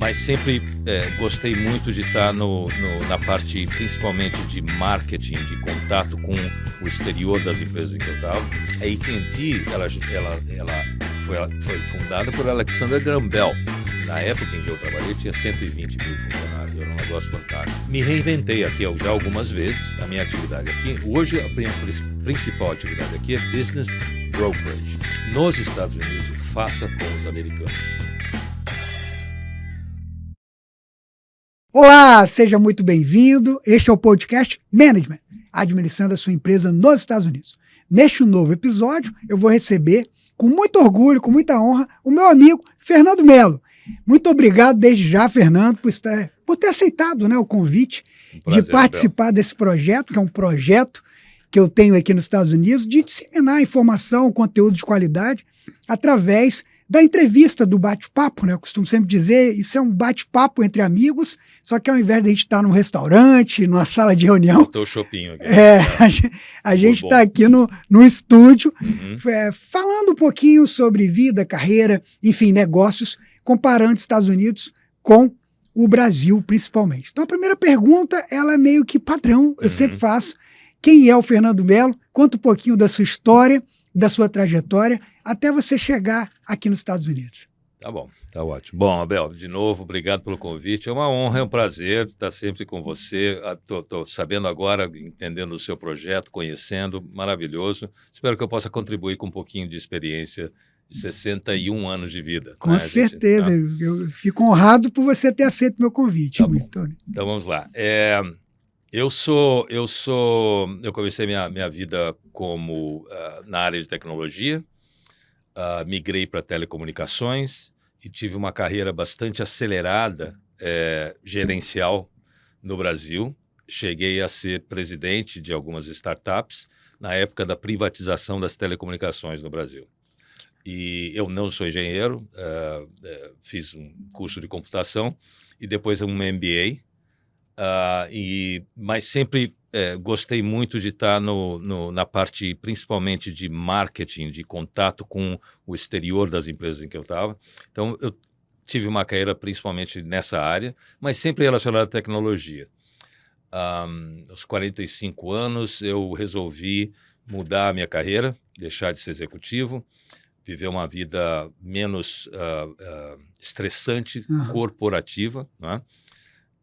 mas sempre gostei muito de estar na parte, principalmente de marketing, de contato com o exterior das empresas em que eu estava. A AT&T, ela foi fundada por Alexander Graham Bell. Na época em que eu trabalhei, tinha 120 mil funcionários, era um negócio fantástico. Me reinventei aqui já algumas vezes, a minha atividade aqui. Hoje, a minha principal atividade aqui é Business Brokerage. Nos Estados Unidos, faça com os americanos. Olá, seja muito bem-vindo. Este é o podcast Management, administrando a sua empresa nos Estados Unidos. Neste novo episódio, eu vou receber, com muito orgulho, com muita honra, o meu amigo Fernando Melo. Muito obrigado desde já, Fernando, por ter aceitado, né, o convite de participar desse projeto, que é um projeto que eu tenho aqui nos Estados Unidos, de disseminar informação, conteúdo de qualidade, através da entrevista, do bate-papo, né? Eu costumo sempre dizer, isso é um bate-papo entre amigos, só que ao invés de a gente estar num restaurante, numa sala de reunião... Estou chopinho aqui. A gente está aqui no estúdio, falando um pouquinho sobre vida, carreira, enfim, negócios, comparando Estados Unidos com o Brasil, principalmente. Então, a primeira pergunta, ela é meio que padrão, eu sempre faço. Quem é o Fernando Melo? Conta um pouquinho da sua história, da sua trajetória, até você chegar aqui nos Estados Unidos. Tá bom, tá ótimo. Bom, Abel, de novo, obrigado pelo convite. É uma honra, é um prazer estar sempre com você. Estou sabendo agora, entendendo o seu projeto, conhecendo, maravilhoso. Espero que eu possa contribuir com um pouquinho de experiência de 61 anos de vida. Com certeza, eu fico honrado por você ter aceito meu convite. Tá bom. Então vamos lá. Eu comecei minha vida na área de tecnologia, migrei para telecomunicações e tive uma carreira bastante acelerada, gerencial no Brasil. Cheguei a ser presidente de algumas startups na época da privatização das telecomunicações no Brasil. E eu não sou engenheiro, fiz um curso de computação e depois um MBA, mas sempre gostei muito de estar na parte, principalmente de marketing, de contato com o exterior das empresas em que eu estava. Então, eu tive uma carreira principalmente nessa área, mas sempre relacionada à tecnologia. Aos 45 anos, eu resolvi mudar a minha carreira, deixar de ser executivo, viver uma vida menos estressante, corporativa, né?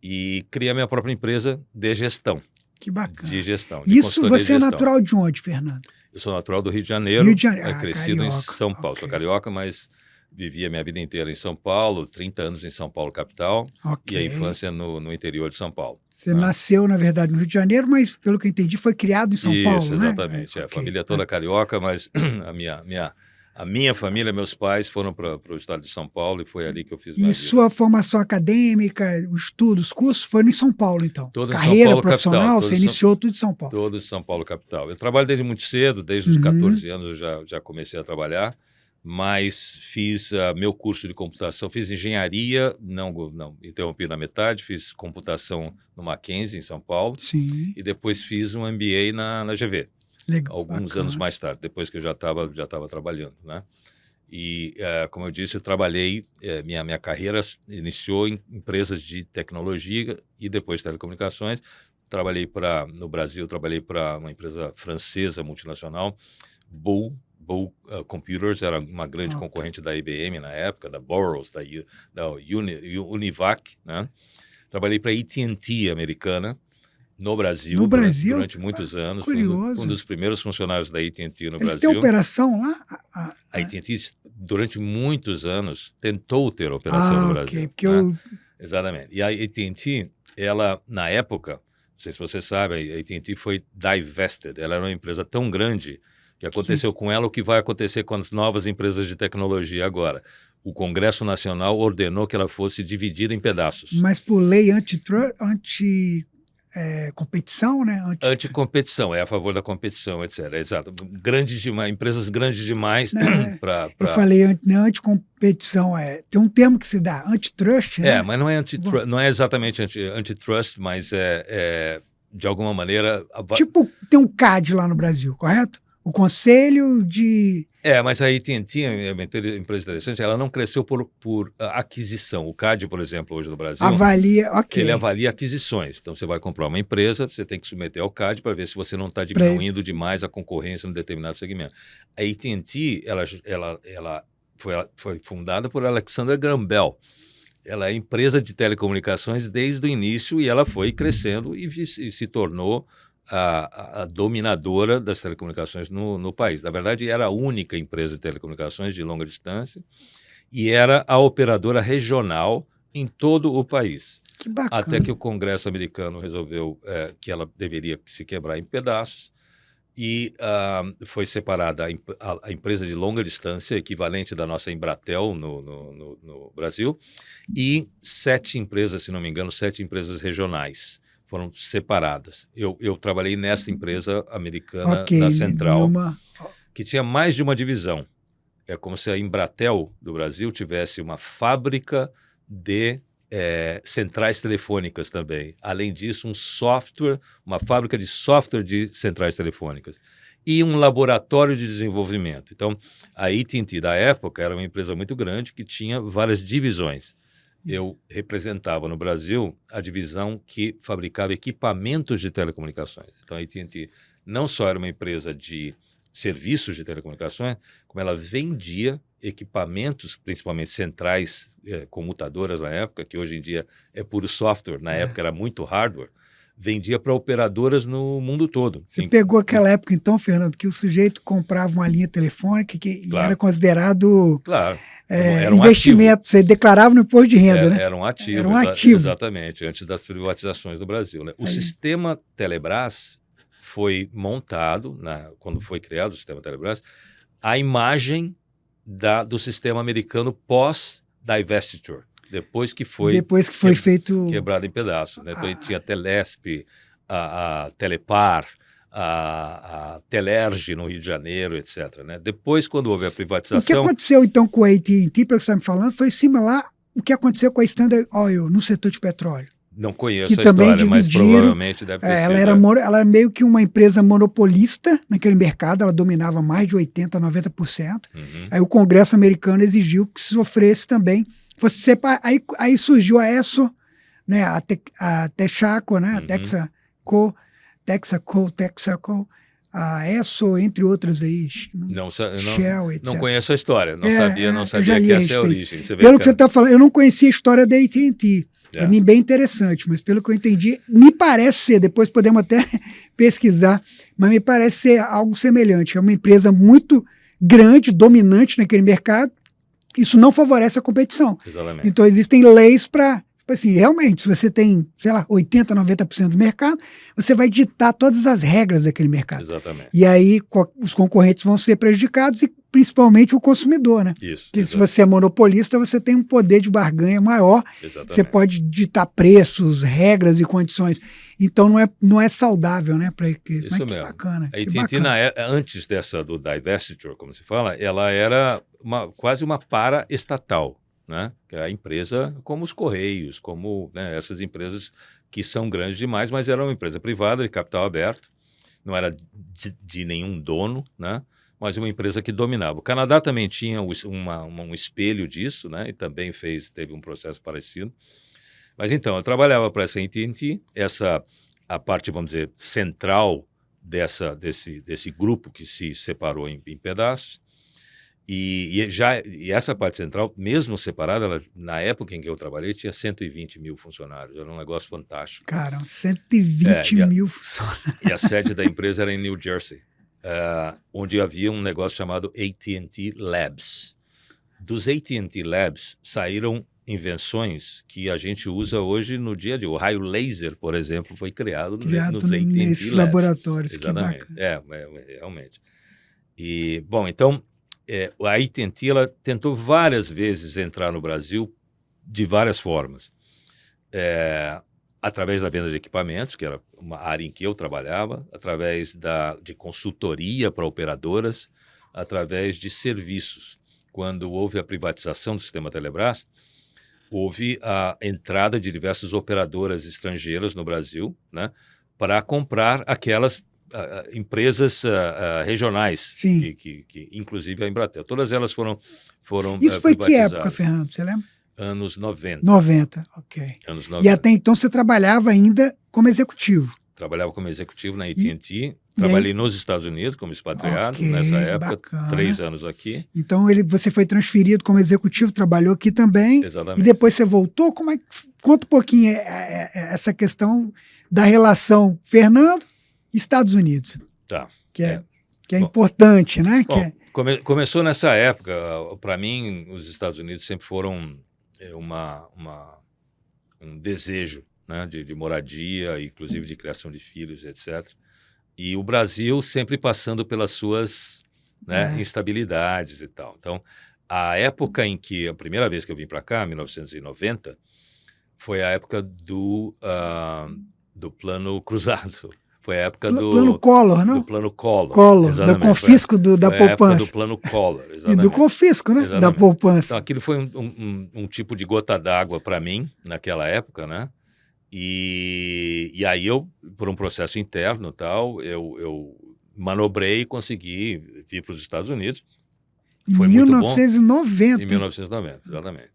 E criar minha própria empresa de gestão. Que bacana. De gestão. Isso você é natural de onde, Fernando? Eu sou natural do Rio de Janeiro. Rio de Janeiro. Crescido carioca. em São Paulo. Sou carioca, mas vivi a minha vida inteira em São Paulo, 30 anos em São Paulo, capital, e a infância no interior de São Paulo. Você nasceu, na verdade, no Rio de Janeiro, mas, pelo que eu entendi, foi criado em São Paulo, né? Isso, exatamente. A família toda carioca, mas a minha família, meus pais foram para o estado de São Paulo e foi ali que eu fiz minha vida. E sua formação acadêmica, os estudos, os cursos, foram em São Paulo, então? Todo em Carreira São Paulo, profissional, capital, você iniciou tudo em São Paulo? Todo em São Paulo, capital. Eu trabalho desde muito cedo, desde os 14 anos eu já comecei a trabalhar, mas fiz meu curso de computação, fiz engenharia, não interrompi na metade, fiz computação no Mackenzie, em São Paulo, Sim. E depois fiz um MBA na GV. Legal, alguns anos mais tarde, depois que eu já estava trabalhando, né? E, como eu disse, eu trabalhei, minha carreira iniciou em empresas de tecnologia e depois telecomunicações. No Brasil, trabalhei para uma empresa francesa multinacional, Bull Computers, era uma grande concorrente da IBM na época, da Burroughs, da Univac, né? Trabalhei para a AT&T americana, no Brasil, durante muitos anos. Curioso. Um dos primeiros funcionários da AT&T no Eles Brasil. têm operação lá? A AT&T, durante muitos anos, tentou ter operação no Brasil. Porque Exatamente. E a AT&T, ela, na época, não sei se você sabe, a AT&T foi divested. Ela era uma empresa tão grande que aconteceu com ela o que vai acontecer com as novas empresas de tecnologia agora. O Congresso Nacional ordenou que ela fosse dividida em pedaços. Mas por lei competição, né? Anticompetição, é a favor da competição, etc. Exato. Empresas grandes demais para... Eu falei anticompetição, tem um termo que se dá, antitrust, né? Mas não é antitrust, não é exatamente antitrust, mas de alguma maneira... Tipo, tem um CAD lá no Brasil, correto? o conselho de... Mas a AT&T é uma empresa interessante, ela não cresceu por aquisição. O CAD, por exemplo, hoje no Brasil, Avalia, ok. ele avalia aquisições. Então, você vai comprar uma empresa, você tem que submeter ao CAD para ver se você não está diminuindo demais a concorrência em determinado segmento. A AT&T, ela foi fundada por Alexander Graham Bell. Ela é empresa de telecomunicações desde o início e ela foi crescendo e se tornou a dominadora das telecomunicações no país. Na verdade, era a única empresa de telecomunicações de longa distância e era a operadora regional em todo o país. Que bacana. Até que o Congresso americano resolveu que ela deveria se quebrar em pedaços e foi separada a empresa de longa distância, equivalente da nossa Embratel no Brasil, e 7 empresas, se não me engano, 7 empresas regionais foram separadas. Eu trabalhei nesta empresa americana da Central, que tinha mais de uma divisão. É como se a Embratel do Brasil tivesse uma fábrica de centrais telefônicas também. Além disso, uma fábrica de software de centrais telefônicas e um laboratório de desenvolvimento. Então, a AT&T da época era uma empresa muito grande que tinha várias divisões. Eu representava no Brasil a divisão que fabricava equipamentos de telecomunicações. Então, a AT&T não só era uma empresa de serviços de telecomunicações, como ela vendia equipamentos, principalmente centrais comutadoras na época, que hoje em dia é puro software, na época era muito hardware, vendia para operadoras no mundo todo. Você pegou aquela época, então, Fernando, que o sujeito comprava uma linha telefônica e era considerado... Claro. Era investimento, você declarava no imposto de renda, né? Era um ativo. Era um ativo. Exatamente, antes das privatizações do Brasil. Né? O sistema Telebrás foi montado, quando foi criado o sistema Telebrás, a imagem do sistema americano pós-divestiture, depois que foi feito... quebrado em pedaços. Né? Então, tinha a Telesp, a Telepar, a Telerge no Rio de Janeiro, etc. Né? Depois, quando houve a privatização... O que aconteceu, então, com a AT&T, pelo que você está me falando, foi similar ao que aconteceu com a Standard Oil no setor de petróleo. Não conheço a história, mas provavelmente deve ter sido. Ela era meio que uma empresa monopolista naquele mercado, ela dominava mais de 80% a 90%. Aí o Congresso americano exigiu que se sofresse também. Aí surgiu a ESSO, né, a Texaco, né, a Texaco, a ESSO, entre outras aí, Shell, etc. Não conheço a história, não sabia que essa é a origem. Pelo que você está falando, eu não conhecia a história da AT&T. Para mim, bem interessante, mas pelo que eu entendi, me parece ser, depois podemos até pesquisar, mas me parece ser algo semelhante. É uma empresa muito grande, dominante naquele mercado. Isso não favorece a competição. Exatamente. Então, existem leis para... Assim, realmente, se você tem, sei lá, 80%, 90% do mercado, você vai ditar todas as regras daquele mercado. Exatamente. E aí os concorrentes vão ser prejudicados e principalmente o consumidor, né? Isso. Porque se você é monopolista, você tem um poder de barganha maior. Exatamente. Você pode ditar preços, regras e condições. Então não é saudável, né? Isso mas mesmo. Que bacana. A AT&T, antes do divestiture, como se fala, ela era quase uma para-estatal. Né? Que é a empresa como os Correios, como essas empresas que são grandes demais, mas era uma empresa privada de capital aberto, não era de nenhum dono, né? Mas uma empresa que dominava. O Canadá também tinha um espelho disso, né? E também teve um processo parecido. Mas então, eu trabalhava para essa AT&T, a parte, vamos dizer, central desse grupo que se separou em pedaços. E essa parte central, mesmo separada, na época em que eu trabalhei, tinha 120 mil funcionários. Era um negócio fantástico. Cara, 120 mil funcionários. E a sede da empresa era em New Jersey, onde havia um negócio chamado AT&T Labs. Dos AT&T Labs saíram invenções que a gente usa hoje no dia a dia. O raio laser, por exemplo, foi criado nos AT&T nesses Labs. Laboratórios. Exatamente. Realmente. E, bom, então... a AT&T ela tentou várias vezes entrar no Brasil de várias formas. Através da venda de equipamentos, que era uma área em que eu trabalhava, através de consultoria para operadoras, através de serviços. Quando houve a privatização do sistema Telebrás, houve a entrada de diversas operadoras estrangeiras no Brasil, né, para comprar aquelas empresas regionais, Sim. que inclusive a Embratel. Todas elas foram Isso foi que privatizadas. época, Fernando? Você lembra? Anos 90. 90, ok. Anos E 90. até então você trabalhava ainda como executivo. Trabalhava como executivo na AT&T. Trabalhei nos Estados Unidos como expatriado Ok, nessa época, bacana. 3 anos aqui. Então você foi transferido como executivo, trabalhou aqui também. Exatamente. E depois você voltou. Conta um pouquinho essa questão da relação Fernando e Estados Unidos. Tá. Que é importante, né? Bom, começou nessa época. Para mim, os Estados Unidos sempre foram um desejo, né, de moradia, inclusive de criação de filhos, etc. E o Brasil sempre passando pelas suas, né, instabilidades e tal. Então, a época em que, a primeira vez que eu vim para cá, 1990, foi a época do Plano Cruzado. Foi a época Plano Collor, não? do Plano Collor. Collor, do confisco da poupança. Foi a época do Plano Collor, exatamente. E do confisco, né? Exatamente. Da poupança. Então, aquilo foi um tipo de gota d'água para mim, naquela época, né? E aí eu, por um processo interno e tal, eu manobrei e consegui vir para os Estados Unidos. Foi muito bom. 1990. Em 1990, exatamente.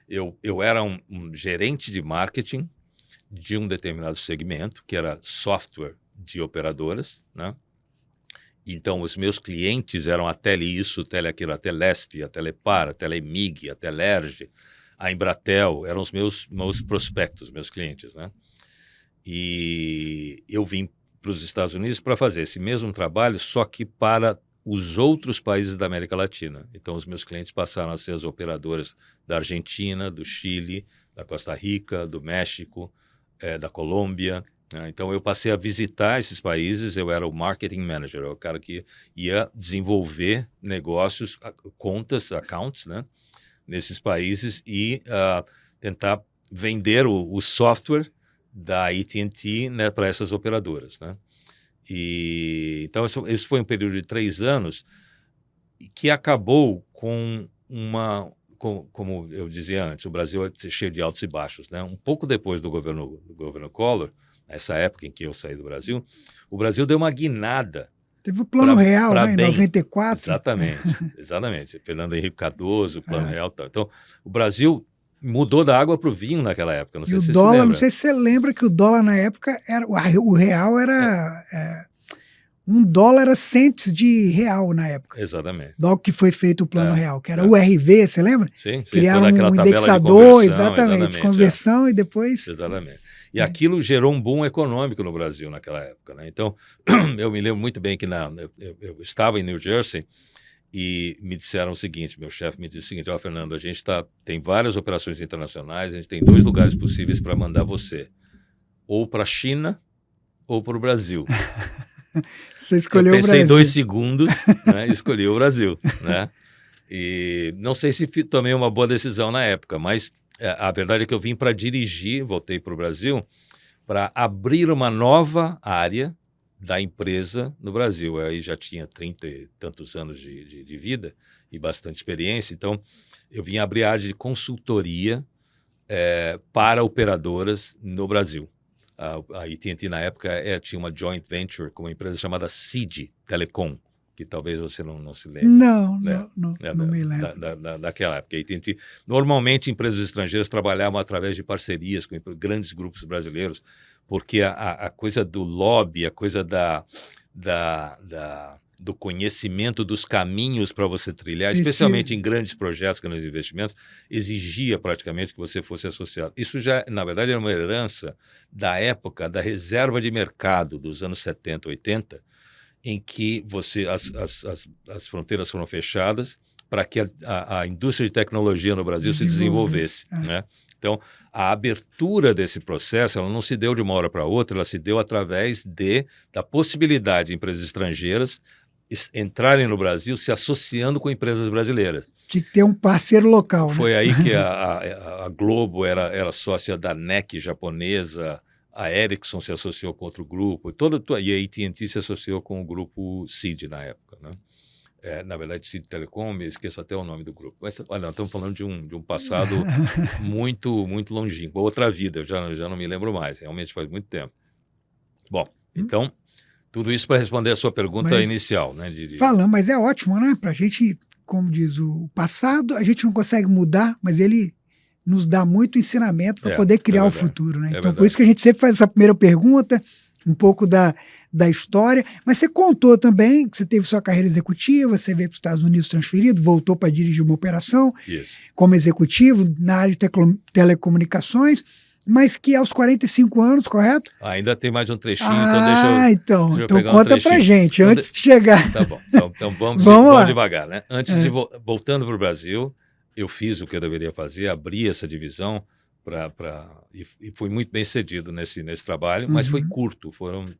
Eu era um gerente de marketing de um determinado segmento, que era software de operadoras, né? Então, os meus clientes eram a Tele-Isso, Tele-Aquilo, a Telesp, a Telepar, a Telemig, a Telerge, a Embratel, eram os meus prospectos, meus clientes, né? E eu vim para os Estados Unidos para fazer esse mesmo trabalho, só que para os outros países da América Latina. Então, os meus clientes passaram a ser as operadoras da Argentina, do Chile, da Costa Rica, do México, da Colômbia. Então, eu passei a visitar esses países, eu era o marketing manager, o cara que ia desenvolver negócios, contas, accounts, né, nesses países e tentar vender o software da AT&T, né, para essas operadoras, né. Então, esse foi um período de 3 anos que acabou com como eu dizia antes, o Brasil é cheio de altos e baixos, né. Um pouco depois do governo Collor, nessa época em que eu saí do Brasil, o Brasil deu uma guinada. Teve o Plano Real, né, em 94. Exatamente. Fernando Henrique Cardoso, o Plano Real e tal. Então, o Brasil mudou da água para o vinho naquela época. Não sei se você se lembra. Não sei se você lembra que o dólar na época, o real era... $1 era centes de real na época. Exatamente. Logo que foi feito o Plano Real, que era o RV, você lembra? Sim. Criaram um indexador, exatamente, conversão e depois... Exatamente. E aquilo gerou um boom econômico no Brasil naquela época, né? Então, eu me lembro muito bem que eu estava em New Jersey e me disseram o seguinte, meu chefe me disse o seguinte: Fernando, a gente tem várias operações internacionais, a gente tem 2 lugares possíveis para mandar você, ou para a China ou para o Brasil. Você escolheu o Brasil. Eu pensei em 2 segundos, né, e escolhi o Brasil, né? E não sei se tomei uma boa decisão na época, mas a verdade é que eu vim para dirigir, voltei para o Brasil, para abrir uma nova área da empresa no Brasil. Eu aí já tinha 30 e tantos anos de vida e bastante experiência, então eu vim abrir a área de consultoria para operadoras no Brasil. A AT&T na época tinha uma joint venture com uma empresa chamada CID Telecom, que talvez você não se lembre. Não me lembro. Daquela época. A AT&T, normalmente empresas estrangeiras trabalhavam através de parcerias com grandes grupos brasileiros, porque a coisa do lobby, a coisa do conhecimento dos caminhos para você trilhar, especialmente em grandes projetos, grandes investimentos, exigia praticamente que você fosse associado. Isso já, na verdade, era uma herança da época da reserva de mercado dos anos 70, 80, em que as fronteiras foram fechadas para que a indústria de tecnologia no Brasil se desenvolvesse, né? Então, a abertura desse processo, ela não se deu de uma hora para outra, ela se deu através da possibilidade de empresas estrangeiras entrarem no Brasil se associando com empresas brasileiras. Tinha que ter um parceiro local, né? Foi aí que a Globo era sócia da NEC japonesa, a Ericsson se associou com outro grupo, e a AT&T se associou com o grupo CID na época, né? Na verdade, CID Telecom, esqueço até o nome do grupo. Mas, olha, estamos falando de um passado muito, muito longínquo, outra vida, eu já não me lembro mais, realmente faz muito tempo. Bom, então, Tudo isso para responder a sua pergunta Mas- inicial, né? Falando, mas é ótimo, né? Para a gente, como diz o passado, a gente não consegue mudar, mas ele nos dá muito ensinamento para poder criar o verdade, futuro, né? é Então, por verdade. isso que a gente sempre faz essa primeira pergunta, um pouco da história. Mas você contou também que você teve sua carreira executiva, você veio para os Estados Unidos transferido, voltou para dirigir uma operação Isso. como executivo na área de telecomunicações, mas que aos 45 anos, correto? Ainda tem mais um trechinho, então deixa eu Então pegar um conta pra trechinho. gente, Então, antes de chegar. Tá bom, então vamos Vamos lá. devagar, né? Antes de voltando para o Brasil, eu fiz o que eu deveria fazer, abri essa divisão e fui muito bem cedido nesse trabalho, mas foi curto, foram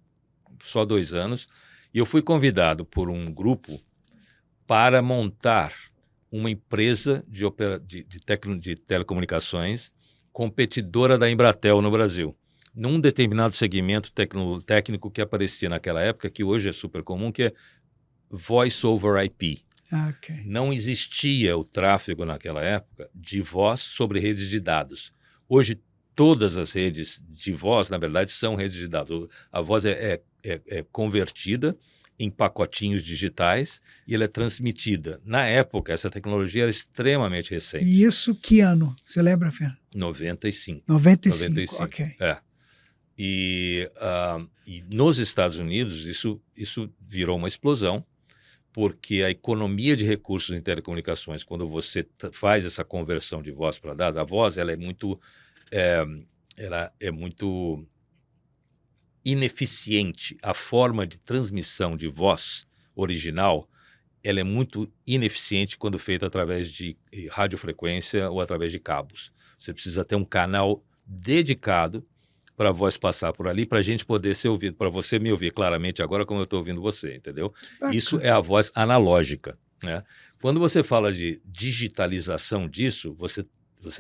só 2 anos, e eu fui convidado por um grupo para montar uma empresa de telecomunicações competidora da Embratel no Brasil, num determinado segmento técnico que aparecia naquela época, que hoje é super comum, que é Voice over IP. Okay. Não existia o tráfego naquela época de voz sobre redes de dados. Hoje, todas as redes de voz, na verdade, são redes de dados. A voz é convertida em pacotinhos digitais e ela é transmitida. Na época, essa tecnologia era extremamente recente. E isso que ano? Você lembra, Fernando? 95. 95, ok. E nos Estados Unidos, isso virou uma explosão, porque a economia de recursos em telecomunicações, quando você faz essa conversão de voz para dados, a voz ela é muito ineficiente. A forma de transmissão de voz original ela é muito ineficiente quando feita através de radiofrequência ou através de cabos. Você precisa ter um canal dedicado para a voz passar por ali, para a gente poder ser ouvido, para você me ouvir claramente agora como eu estou ouvindo você, entendeu? Bacana. Isso é a voz analógica, né? Quando você fala de digitalização disso, você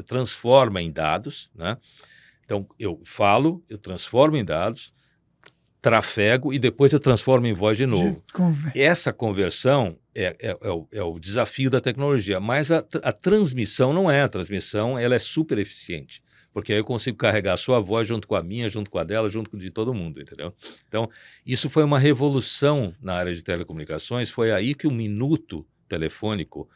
transforma em dados, né? Então, eu falo, eu transformo em dados, trafego e depois eu transformo em voz de novo. Essa conversão é o desafio da tecnologia, mas a transmissão não é. A transmissão ela é super eficiente, porque aí eu consigo carregar a sua voz junto com a minha, junto com a dela, junto com de todo mundo, entendeu? Então, isso foi uma revolução na área de telecomunicações, foi aí que o minuto telefônico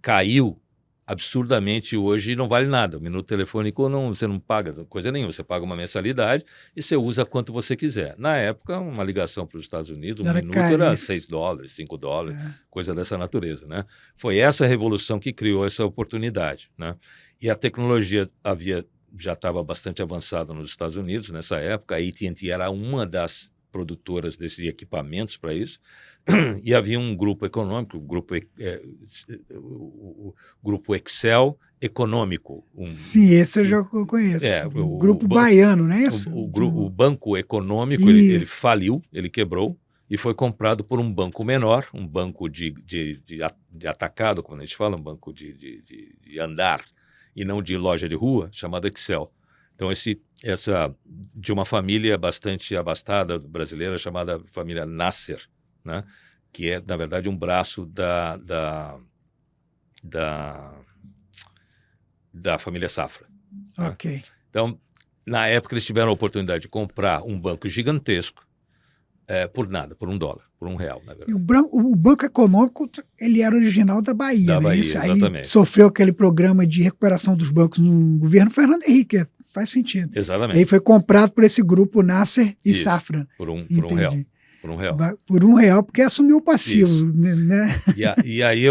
caiu absurdamente. Hoje não vale nada. O minuto telefônico você não paga coisa nenhuma. Você paga uma mensalidade e você usa quanto você quiser. Na época, uma ligação para os Estados Unidos, um minuto era $6, $5, coisa dessa natureza, né? Foi essa revolução que criou essa oportunidade, né? E a tecnologia já estava bastante avançada nos Estados Unidos nessa época. A AT&T era uma das produtoras desses equipamentos para isso, e havia um grupo econômico, o grupo Excel Econômico. Sim, esse eu já conheço. O grupo baiano, não é isso? O Banco Econômico, ele faliu, ele quebrou, e foi comprado por um banco menor, um banco de atacado, como a gente fala, um banco de andar, e não de loja de rua, chamado Excel. Então, de uma família bastante abastada brasileira, chamada família Nasser, né? Que é, na verdade, um braço da família Safra. Ok. Né? Então, na época, eles tiveram a oportunidade de comprar um banco gigantesco por nada, por $1, por R$1, na verdade. E o Banco Econômico, ele era original da Bahia, da Bahia, isso? Exatamente. Aí sofreu aquele programa de recuperação dos bancos no governo Fernando Henrique, faz sentido. Exatamente. E aí foi comprado por esse grupo Nasser e isso, Safra. Por um real. Por R$1. Por R$1, porque assumiu o passivo, né? E aí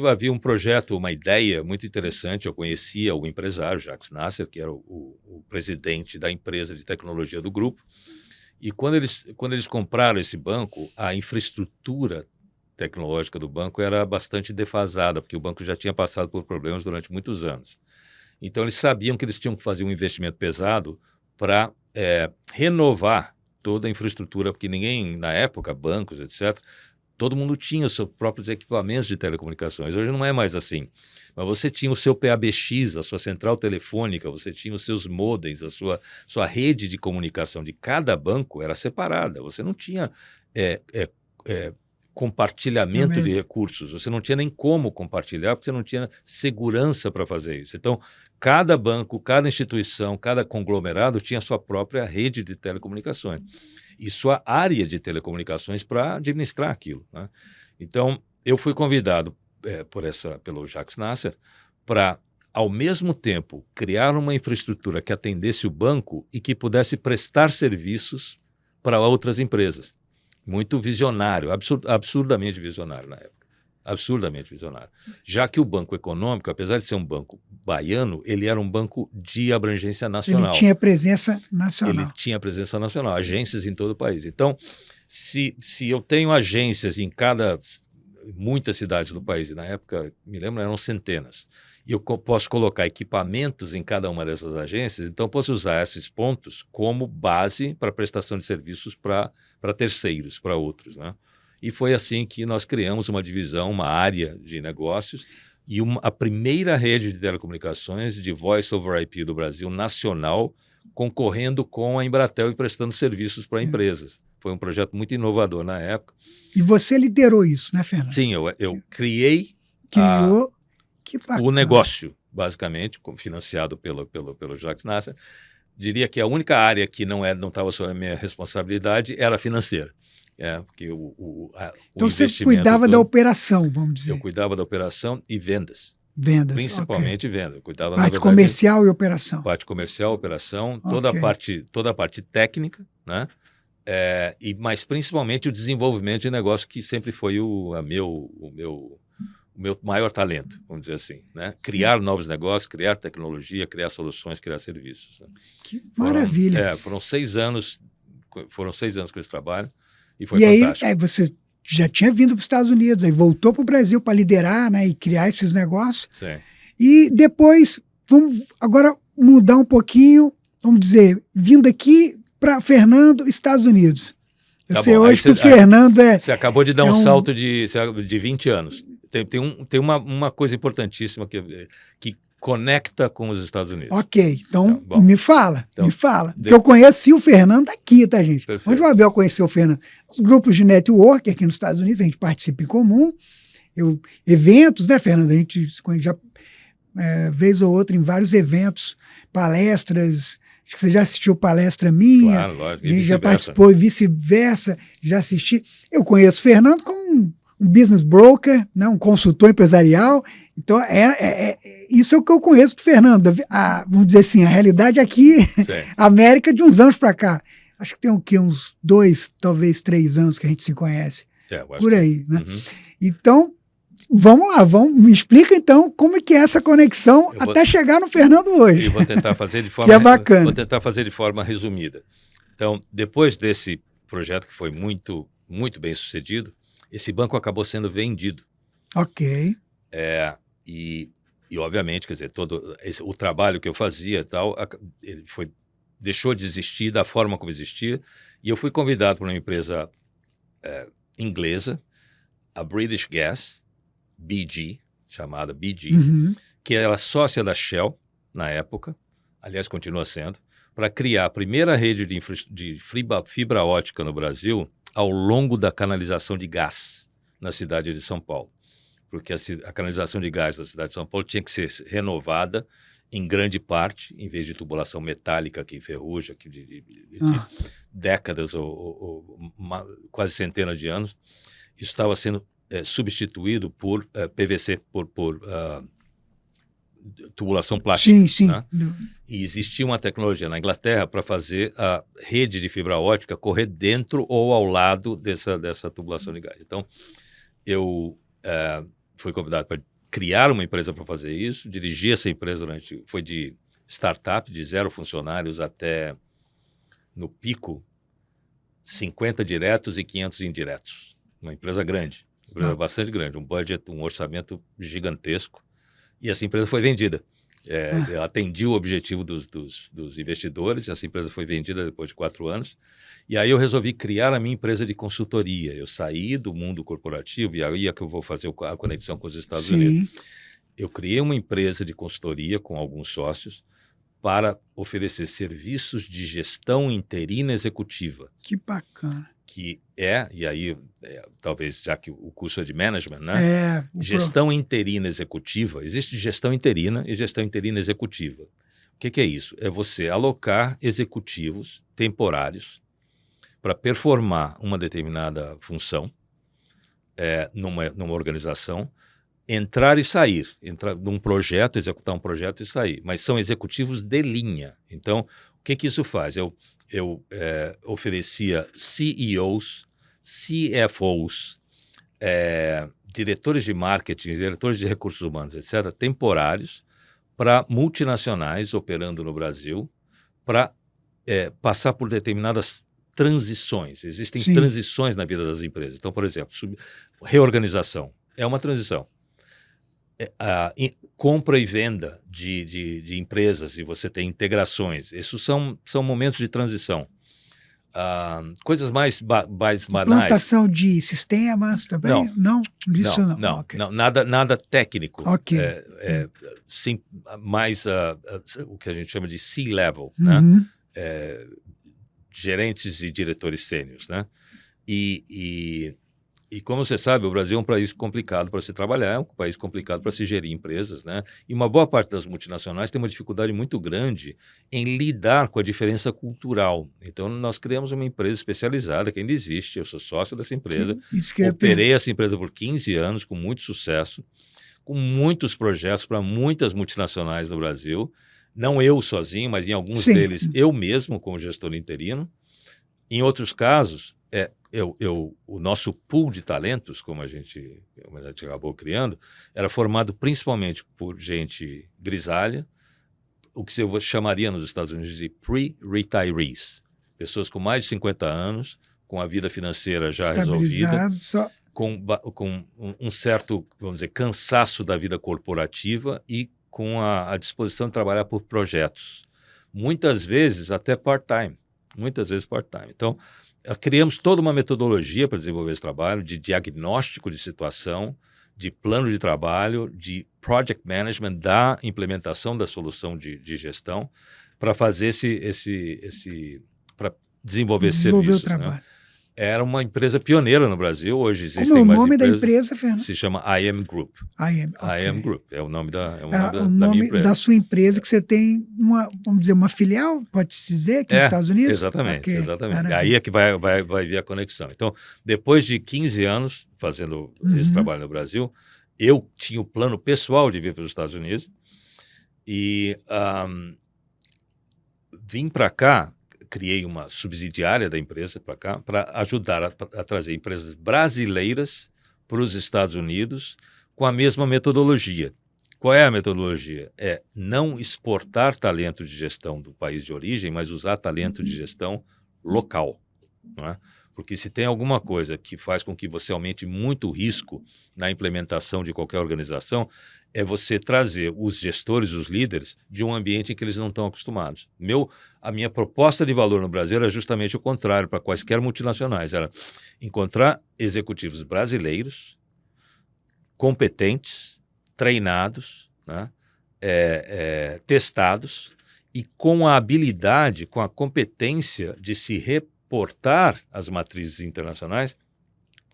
havia um projeto, uma ideia muito interessante. Eu conhecia o empresário, Jacques Nasser, que era o presidente da empresa de tecnologia do grupo. E quando eles compraram esse banco, a infraestrutura tecnológica do banco era bastante defasada, porque o banco já tinha passado por problemas durante muitos anos. Então, eles sabiam que eles tinham que fazer um investimento pesado para renovar toda a infraestrutura, porque ninguém, na época, bancos, etc., todo mundo tinha os seus próprios equipamentos de telecomunicações. Hoje não é mais assim. Mas você tinha o seu PABX, a sua central telefônica, você tinha os seus modems, a sua rede de comunicação de cada banco era separada. Você não tinha compartilhamento de recursos. Você não tinha nem como compartilhar, porque você não tinha segurança para fazer isso. Então, cada banco, cada instituição, cada conglomerado tinha sua própria rede de telecomunicações e sua área de telecomunicações para administrar aquilo, né? Então, eu fui convidado pelo Jacques Nasser para, ao mesmo tempo, criar uma infraestrutura que atendesse o banco e que pudesse prestar serviços para outras empresas. Muito visionário, absurdamente visionário na época. Absurdamente visionário. Já que o Banco Econômico, apesar de ser um banco baiano, ele era um banco de abrangência nacional. Ele tinha presença nacional. Ele tinha presença nacional, agências em todo o país. Então, se eu tenho agências em muitas cidades do país, e na época, me lembro, eram centenas, e eu posso colocar equipamentos em cada uma dessas agências, então eu posso usar esses pontos como base para prestação de serviços para terceiros, para outros, né? E foi assim que nós criamos uma divisão, uma área de negócios e a primeira rede de telecomunicações de Voice over IP do Brasil nacional, concorrendo com a Embratel e prestando serviços para empresas. Foi um projeto muito inovador na época. E você liderou isso, né, Fernando? Sim, eu criei o negócio, basicamente, financiado pelo Jacques Nasser. Diria que a única área que não estava sob a minha responsabilidade era a financeira. Porque então você cuidava da operação, vamos dizer. Eu cuidava da operação e vendas. Vendas, principalmente vendas. Cuidava, parte comercial e operação. Parte comercial, operação, toda a parte técnica, né? Mas principalmente o desenvolvimento de negócio, que sempre foi o meu maior talento, vamos dizer assim, né? Criar novos negócios, criar tecnologia, criar soluções, criar serviços. Né? Que maravilha! Foram 6 anos com esse trabalho e foi fantástico. Aí você já tinha vindo para os Estados Unidos, aí voltou para o Brasil para liderar, né, e criar esses negócios. Sim. E depois, vamos agora mudar um pouquinho, vamos dizer, vindo aqui para Fernando, Estados Unidos. Eu sei hoje que o Fernando Você acabou de dar um salto de 20 anos. Tem uma coisa importantíssima que conecta com os Estados Unidos. Ok, então me fala. Porque eu conheci o Fernando aqui, tá, gente? Perfeito. Onde o Abel conheceu o Fernando? Os grupos de network aqui nos Estados Unidos, a gente participa em comum. Eventos, né, Fernando? A gente já, vez ou outra, em vários eventos, palestras. Acho que você já assistiu palestra minha. Claro, lógico. A gente já participou e vice-versa, já assisti. Eu conheço o Fernando como um business broker, né, um consultor empresarial. Então, isso é o que eu conheço do Fernando. Vamos dizer assim, a realidade aqui, a América, de uns anos para cá. Acho que tem o quê? Uns 2, talvez 3 anos que a gente se conhece. Por aí, né? Uhum. Então, vamos lá, me explica então como é que é essa conexão até chegar no Fernando hoje. E vou tentar fazer de forma que é bacana. Vou tentar fazer de forma resumida. Então, depois desse projeto que foi muito, muito bem sucedido, esse banco acabou sendo vendido. Ok. E obviamente, quer dizer, o trabalho que eu fazia e tal, ele deixou de existir da forma como existia, e eu fui convidado por uma empresa inglesa, a British Gas, BG, chamada BG, que era sócia da Shell na época, aliás, continua sendo, para criar a primeira rede de fibra ótica no Brasil ao longo da canalização de gás na cidade de São Paulo. Porque a canalização de gás da cidade de São Paulo tinha que ser renovada em grande parte, em vez de tubulação metálica que enferruja, de décadas ou quase centenas de anos. Isso estava sendo substituído por PVC, por tubulação plástica. Sim. Né? E existia uma tecnologia na Inglaterra para fazer a rede de fibra ótica correr dentro ou ao lado dessa tubulação de gás. Então, eu fui convidado para criar uma empresa para fazer isso, dirigi essa empresa foi de startup, de 0 funcionários até, no pico, 50 diretos e 500 indiretos. Uma empresa grande, bastante grande, um budget, um orçamento gigantesco. E essa empresa foi vendida. Atendia o objetivo dos investidores, essa empresa foi vendida depois de 4 anos. E aí eu resolvi criar a minha empresa de consultoria. Eu saí do mundo corporativo, e aí é que eu vou fazer a conexão com os Estados Unidos. Eu criei uma empresa de consultoria com alguns sócios para oferecer serviços de gestão interina executiva. Que bacana. e aí, talvez, já que o curso é de management, né? Gestão interina executiva. Existe gestão interina e gestão interina executiva. O que é isso? É você alocar executivos temporários para performar uma determinada função numa organização, entrar e sair, entrar num projeto, executar um projeto e sair. Mas são executivos de linha. Então, o que isso faz? Eu oferecia CEOs, CFOs, diretores de marketing, diretores de recursos humanos, etc., temporários, para multinacionais operando no Brasil, para passar por determinadas transições. Existem transições na vida das empresas. Então, por exemplo, reorganização é uma transição. Compra e venda de empresas, e você tem integrações. Esses são momentos de transição. Coisas mais banais. Implantação de sistemas também? Não. Okay. Não, nada técnico. Ok. Sim, mais o que a gente chama de C-level, uhum. né? Gerentes e diretores sêniores, né? E como você sabe, o Brasil é um país complicado para se trabalhar, é um país complicado para se gerir empresas, né? E uma boa parte das multinacionais tem uma dificuldade muito grande em lidar com a diferença cultural. Então, nós criamos uma empresa especializada, que ainda existe, eu sou sócio dessa empresa, operei essa empresa por 15 anos, com muito sucesso, com muitos projetos para muitas multinacionais no Brasil, não eu sozinho, mas em alguns deles eu mesmo, como gestor interino. Em outros casos, o nosso pool de talentos, como a gente acabou criando, era formado principalmente por gente grisalha, o que eu chamaria nos Estados Unidos de pre-retirees, pessoas com mais de 50 anos, com a vida financeira já resolvida, com um certo, vamos dizer, cansaço da vida corporativa e com a disposição de trabalhar por projetos, muitas vezes até part-time. Então, criamos toda uma metodologia para desenvolver esse trabalho, de diagnóstico de situação, de plano de trabalho, de project management, da implementação da solução de gestão, para fazer para desenvolver serviços. O trabalho. Né? Era uma empresa pioneira no Brasil, hoje existem mais empresas. Como é o nome da empresa, Fernando? Se chama IM Group. IM Group, é o nome da minha empresa. Da sua empresa, que você tem vamos dizer, uma filial, pode-se dizer, aqui nos Estados Unidos? Exatamente. Aí é que vai vir a conexão. Então, depois de 15 anos fazendo esse trabalho no Brasil, eu tinha o plano pessoal de vir para os Estados Unidos e vim para cá, criei uma subsidiária da empresa para cá, para ajudar a trazer empresas brasileiras para os Estados Unidos com a mesma metodologia. Qual é a metodologia? É não exportar talento de gestão do país de origem, mas usar talento de gestão local. Não é? Porque se tem alguma coisa que faz com que você aumente muito o risco na implementação de qualquer organização, é você trazer os gestores, os líderes, de um ambiente em que eles não estão acostumados. A minha proposta de valor no Brasil era justamente o contrário para quaisquer multinacionais. Era encontrar executivos brasileiros, competentes, treinados, né? Testados e com a habilidade, com a competência de se reportar às matrizes internacionais,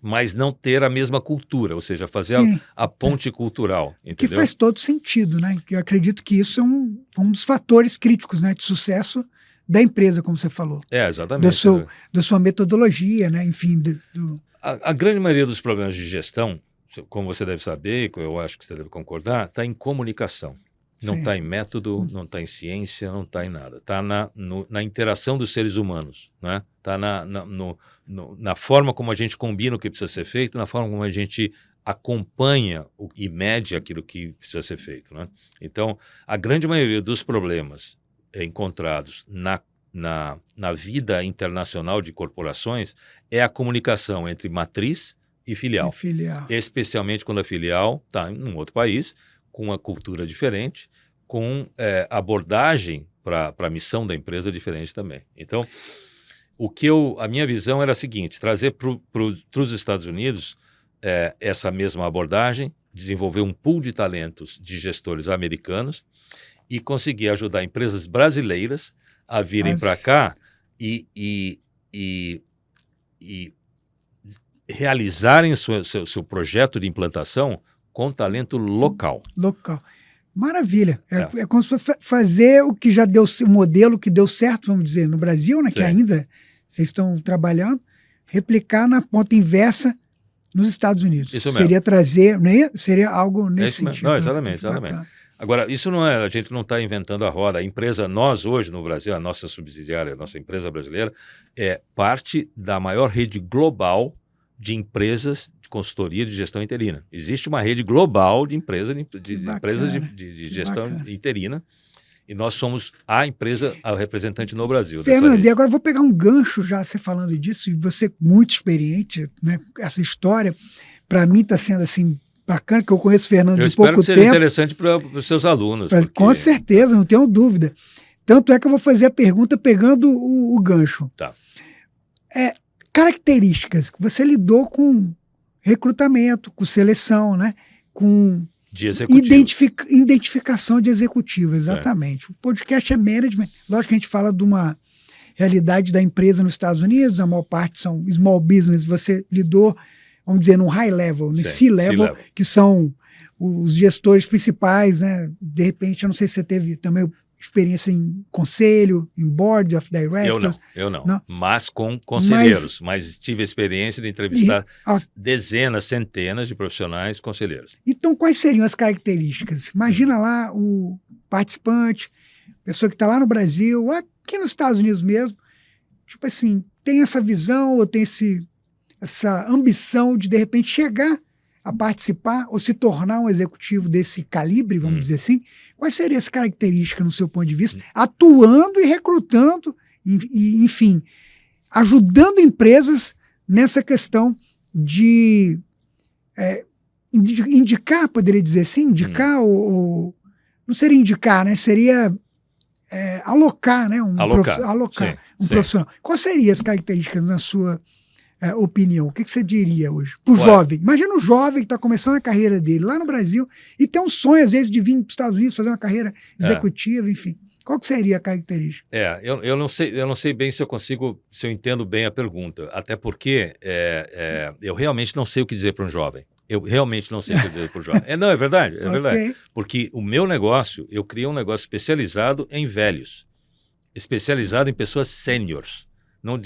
mas não ter a mesma cultura, ou seja, fazer a ponte cultural. Entendeu? Que faz todo sentido, né? Eu acredito que isso é um dos fatores críticos, né, de sucesso da empresa, como você falou. Exatamente. Da sua metodologia, né? Enfim. A grande maioria dos problemas de gestão, como você deve saber, eu acho que você deve concordar, está em comunicação. Não está em método, não está em ciência, não está em nada. Está na interação dos seres humanos, né? Está na forma como a gente combina o que precisa ser feito, na forma como a gente acompanha e mede aquilo que precisa ser feito, né? Então, a grande maioria dos problemas encontrados na vida internacional de corporações é a comunicação entre matriz e filial. Especialmente quando a filial está em um outro país, com uma cultura diferente, com abordagem para a missão da empresa diferente também. Então, a minha visão era a seguinte: trazer para os Estados Unidos essa mesma abordagem, desenvolver um pool de talentos de gestores americanos e conseguir ajudar empresas brasileiras a virem para cá e e realizarem seu projeto de implantação com talento local. Local. Maravilha. É como se fosse fazer o que já deu, o modelo que deu certo, vamos dizer, no Brasil, né, que ainda vocês estão trabalhando, replicar na ponta inversa nos Estados Unidos. Isso mesmo. Seria trazer, né, seria algo nesse sentido. Não, exatamente. Agora, isso não é, a gente não está inventando a roda. A empresa, nós hoje no Brasil, a nossa subsidiária, a nossa empresa brasileira, é parte da maior rede global de empresas de consultoria de gestão interina. Existe uma rede global de empresas de gestão interina, e nós somos a empresa, a representante no Brasil. Fernando, e agora eu vou pegar um gancho já, você falando disso, e você muito experiente, né? Essa história, para mim está sendo assim, bacana, que eu conheço o Fernando de pouco tempo. Eu espero que seja interessante para os seus alunos. Com certeza, não tenho dúvida. Tanto é que eu vou fazer a pergunta pegando o gancho. Tá. Características que você lidou com recrutamento, com seleção, né? Com identificação de executivo, exatamente. O podcast é management. Lógico que a gente fala de uma realidade da empresa nos Estados Unidos, a maior parte são small business, você lidou, vamos dizer, num high level, no C-level, que são os gestores principais, né? De repente, eu não sei se você teve também experiência em conselho, em board of directors. Eu não. Mas com conselheiros. Mas tive a experiência de entrevistar dezenas, centenas de profissionais conselheiros. Então, quais seriam as características? Imagina lá o participante, pessoa que está lá no Brasil, aqui nos Estados Unidos mesmo, tipo assim, tem essa visão ou tem essa ambição de repente, chegar a participar ou se tornar um executivo desse calibre, vamos dizer assim. Quais seriam as características, no seu ponto de vista, atuando e recrutando, enfim, ajudando empresas nessa questão de indicar, poderia dizer assim, indicar ou não seria indicar, né? Seria alocar, né? Alocar um profissional. Quais seriam as características na sua opinião? O que você diria hoje? Para o jovem. Imagina um jovem que está começando a carreira dele lá no Brasil e tem um sonho, às vezes, de vir para os Estados Unidos fazer uma carreira executiva, enfim. Qual que seria a característica? Eu não sei bem se eu entendo bem a pergunta, até porque eu realmente não sei o que dizer para um jovem. Eu realmente não sei o que dizer para o jovem. Não, é verdade, verdade. Porque o meu negócio, eu criei um negócio especializado em velhos, especializado em pessoas sêniores. Não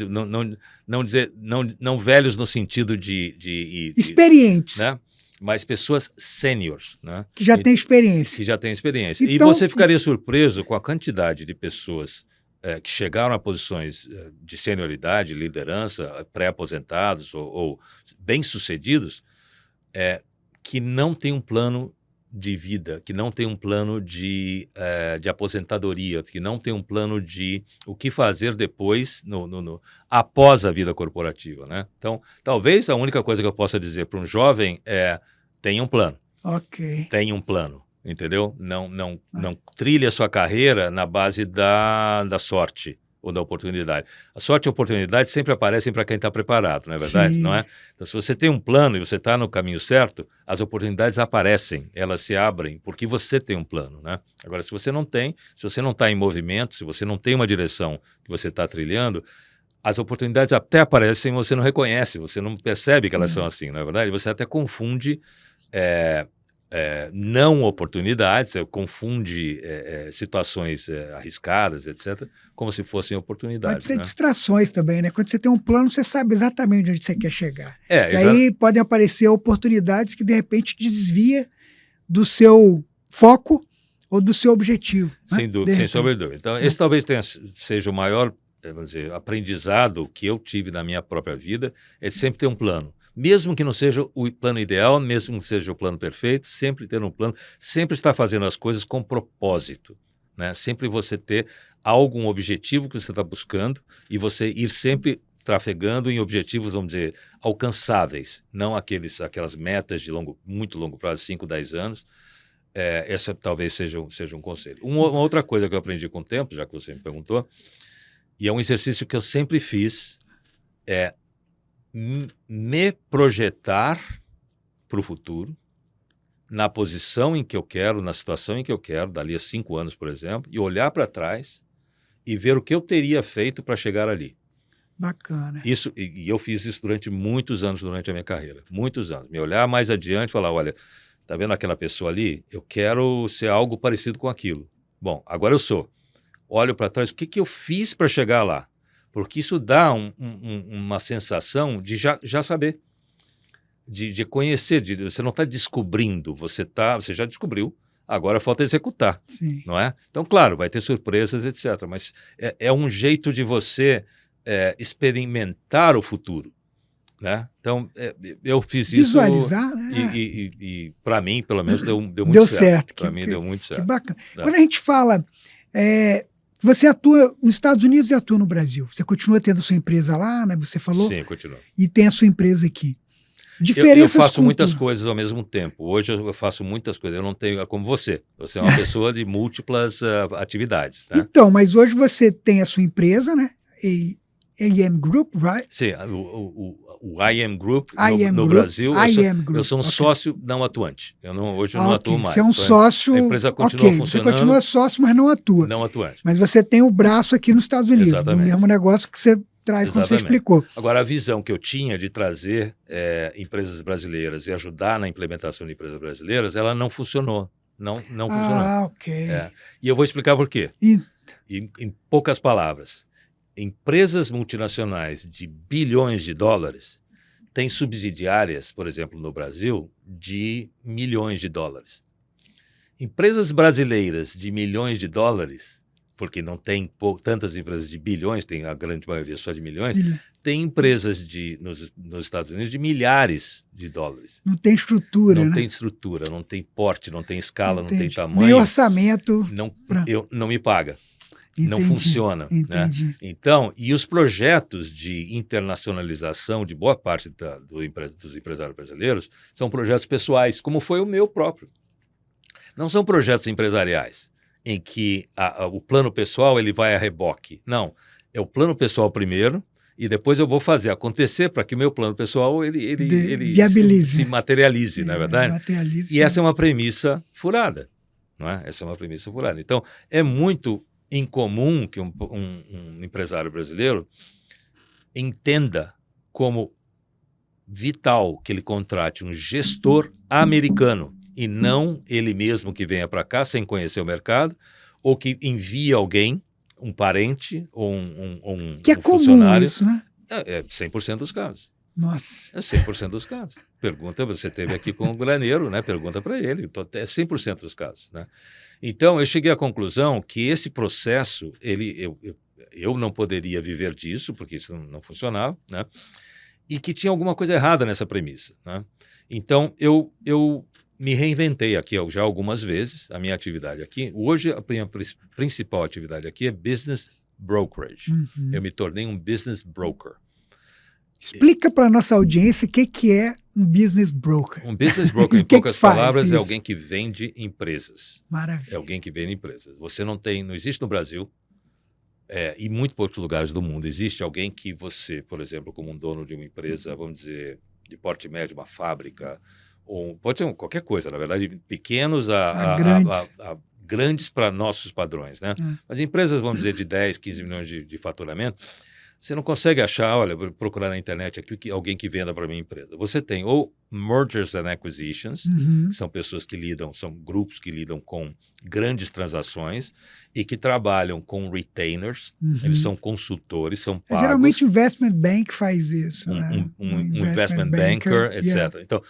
velhos no sentido de experientes, né? Mas pessoas sêniores, né? Que já têm experiência. Que já têm experiência. Então, e você ficaria surpreso com a quantidade de pessoas que chegaram a posições de senioridade, liderança, pré-aposentados ou bem-sucedidos, que não tem um plano de vida, que não tem um plano de aposentadoria, que não tem um plano de o que fazer depois, após a vida corporativa, né? Então, talvez a única coisa que eu possa dizer para um jovem é: tenha um plano. Tenha um plano, entendeu? Não trilhe a sua carreira na base da sorte ou da oportunidade. A sorte e a oportunidade sempre aparecem para quem está preparado, não é verdade? Sim. Não é? Então, se você tem um plano e você está no caminho certo, as oportunidades aparecem, elas se abrem, porque você tem um plano, né? Agora, se você não tem, se você não está em movimento, se você não tem uma direção que você está trilhando, as oportunidades até aparecem e você não reconhece, você não percebe que elas são assim, não é verdade? Você até confunde não oportunidades, confunde situações arriscadas, etc., como se fossem oportunidades. Pode ser, né? Distrações também, né? Quando você tem um plano, você sabe exatamente onde você quer chegar. E exato. aí podem aparecer oportunidades que, de repente, desvia do seu foco ou do seu objetivo. Sem dúvida, sem sombra de dúvida. Então, esse talvez seja o maior aprendizado que eu tive na minha própria vida, é sempre ter um plano. Mesmo que não seja o plano ideal, mesmo que seja o plano perfeito, sempre ter um plano, sempre estar fazendo as coisas com propósito, né? Sempre você ter algum objetivo que você está buscando e você ir sempre trafegando em objetivos, vamos dizer, alcançáveis, não aquelas metas de muito longo prazo, 5, 10 anos. Essa talvez seja um conselho. Uma outra coisa que eu aprendi com o tempo, já que você me perguntou, e é um exercício que eu sempre fiz, é me projetar para o futuro, na posição em que eu quero, na situação em que eu quero, dali a 5 anos, por exemplo, e olhar para trás e ver o que eu teria feito para chegar ali. Bacana. Isso, e eu fiz isso durante muitos anos durante a minha carreira. Muitos anos. Me olhar mais adiante e falar, olha, tá vendo aquela pessoa ali? Eu quero ser algo parecido com aquilo. Bom, agora eu sou. Olho para trás, o que eu fiz para chegar lá? Porque isso dá uma sensação de já saber, de conhecer, você não está descobrindo, você já descobriu, agora falta executar, Sim. não é? Então, claro, vai ter surpresas, etc. Mas é um jeito de você experimentar o futuro, né? Então, eu fiz Visualizar, isso né? e para mim, pelo menos, deu muito Deu certo. certo. Para mim, deu muito certo. Que bacana. Quando a gente fala... você atua nos Estados Unidos e atua no Brasil. Você continua tendo sua empresa lá, né? Você falou? Sim, continua. E tem a sua empresa aqui. Eu faço muitas coisas ao mesmo tempo. Hoje eu faço muitas coisas. Eu não tenho, como você. Você é uma pessoa de múltiplas atividades, né? Então, mas hoje você tem a sua empresa, né? AM Group, right? Sim, o IM Group no Brasil, eu sou um sócio não atuante. Hoje eu não atuo mais. Você é um sócio. A empresa continua funcionando. Você continua sócio, mas não atua. Não atuante. Mas você tem o braço aqui nos Estados Unidos, Exatamente. do mesmo negócio que você traz, como você explicou. Agora, a visão que eu tinha de trazer empresas brasileiras e ajudar na implementação de empresas brasileiras, ela não funcionou. Não funcionou. Ok. E eu vou explicar por quê. Em poucas palavras. Empresas multinacionais de bilhões de dólares têm subsidiárias, por exemplo, no Brasil, de milhões de dólares. Empresas brasileiras de milhões de dólares, porque não tem tantas empresas de bilhões, tem a grande maioria só de milhões, tem empresas nos Estados Unidos de milhares de dólares. Não tem estrutura, Não tem estrutura, não tem porte, não tem escala, não tem tamanho. Nem orçamento. Não me paga. Entendi, não funciona. Entendi. Né? Então, e os projetos de internacionalização de boa parte dos empresários brasileiros são projetos pessoais, como foi o meu próprio. Não são projetos empresariais, em que o plano pessoal ele vai a reboque. Não, é o plano pessoal primeiro e depois eu vou fazer acontecer para que o meu plano pessoal ele viabilize. Se materialize, não é verdade? Materialize, e essa é uma premissa furada. Não é? Essa é uma premissa furada. Então, é muito incomum que um empresário brasileiro entenda como vital que ele contrate um gestor americano e não ele mesmo que venha para cá sem conhecer o mercado ou que envie alguém, um parente ou um que é funcionário. Comum isso, né? É 100% dos casos. Nossa. É 100% dos casos. Pergunta, você esteve aqui com o Graneiro, né? Pergunta para ele. É 100% dos casos, né? Então, eu cheguei à conclusão que esse processo, eu não poderia viver disso, porque isso não funcionava, né? E que tinha alguma coisa errada nessa premissa, né? Então, eu me reinventei aqui já algumas vezes, a minha atividade aqui. Hoje, a minha principal atividade aqui é business brokerage. Uhum. Eu me tornei um business broker. Explica para a nossa audiência o que é um business broker. Um business broker, em poucas palavras, é alguém que vende empresas. Maravilha. É alguém que vende empresas. Você não existe no Brasil, e em muito poucos lugares do mundo, existe alguém que você, por exemplo, como um dono de uma empresa, vamos dizer, de porte médio, uma fábrica, ou pode ser qualquer coisa, na verdade, pequenos a grandes para nossos padrões, né? Mas empresas, vamos dizer, de 10, 15 milhões de faturamento, você não consegue achar, olha, vou procurar na internet aqui alguém que venda para a minha empresa. Você tem ou mergers and acquisitions, que são pessoas que são grupos que lidam com grandes transações e que trabalham com retainers, eles são consultores, são pagos. Geralmente o investment bank faz isso. Um investment banker, etc. Yeah. Então,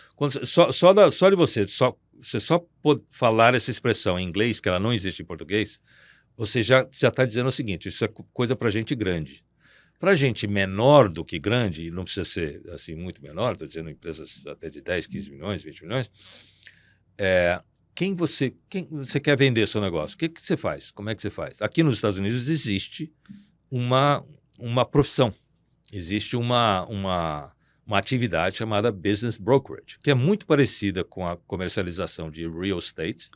só de você só falar essa expressão em inglês, que ela não existe em português, você já está dizendo o seguinte, isso é coisa para gente grande. Para gente menor do que grande, e não precisa ser assim muito menor, estou dizendo empresas até de 10, 15 milhões, 20 milhões, quem você quer vender seu negócio? O que você faz? Como é que você faz? Aqui nos Estados Unidos existe uma profissão, existe uma atividade chamada business brokerage, que é muito parecida com a comercialização de real estate,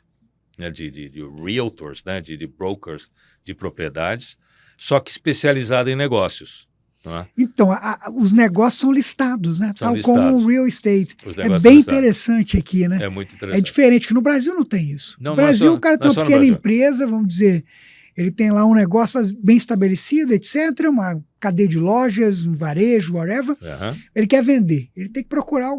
né, de realtors, né, de brokers de propriedades, só que especializado em negócios. Não é? Então, os negócios são listados, né? Tal como o real estate. É listados. bem interessante aqui, né? É muito interessante. É diferente, que no Brasil não tem isso. Não, no Brasil, o cara tem uma pequena empresa, vamos dizer, ele tem lá um negócio bem estabelecido, etc., uma cadeia de lojas, um varejo, whatever. Ele quer vender. Ele tem que procurar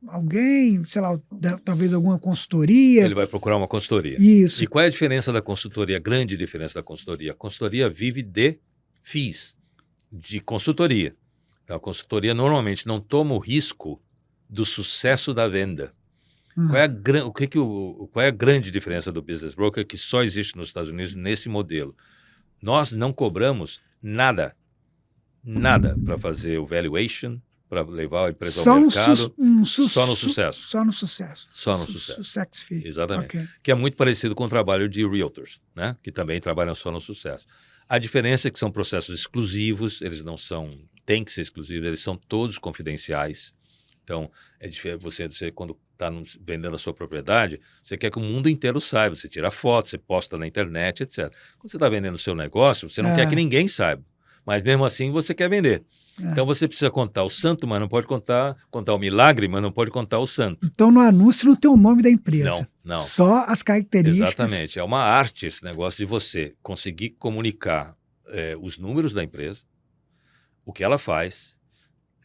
alguém, sei lá, talvez alguma consultoria. Ele vai procurar uma consultoria. Isso. E qual é a diferença da consultoria? A grande diferença da consultoria. A consultoria vive de FIIs, de consultoria. Então, a consultoria normalmente não toma o risco do sucesso da venda. Qual é a grande diferença do business broker que só existe nos Estados Unidos nesse modelo? Nós não cobramos nada para fazer o valuation, para levar a empresa ao mercado, só no sucesso. Só no sucesso. Só no sucesso. Success fee. Exatamente. Okay. Que é muito parecido com o trabalho de realtors, né? Que também trabalham só no sucesso. A diferença é que são processos exclusivos, eles não são, tem que ser exclusivos, eles são todos confidenciais. Então, é diferente, você quando está vendendo a sua propriedade, você quer que o mundo inteiro saiba, você tira foto, você posta na internet, etc. Quando você está vendendo o seu negócio, você não quer que ninguém saiba, mas mesmo assim você quer vender. Então você precisa contar o santo, mas não pode contar o milagre, mas não pode contar o santo. Então no anúncio não tem o nome da empresa. Não. Só as características. Exatamente. É uma arte esse negócio de você conseguir comunicar os números da empresa, o que ela faz,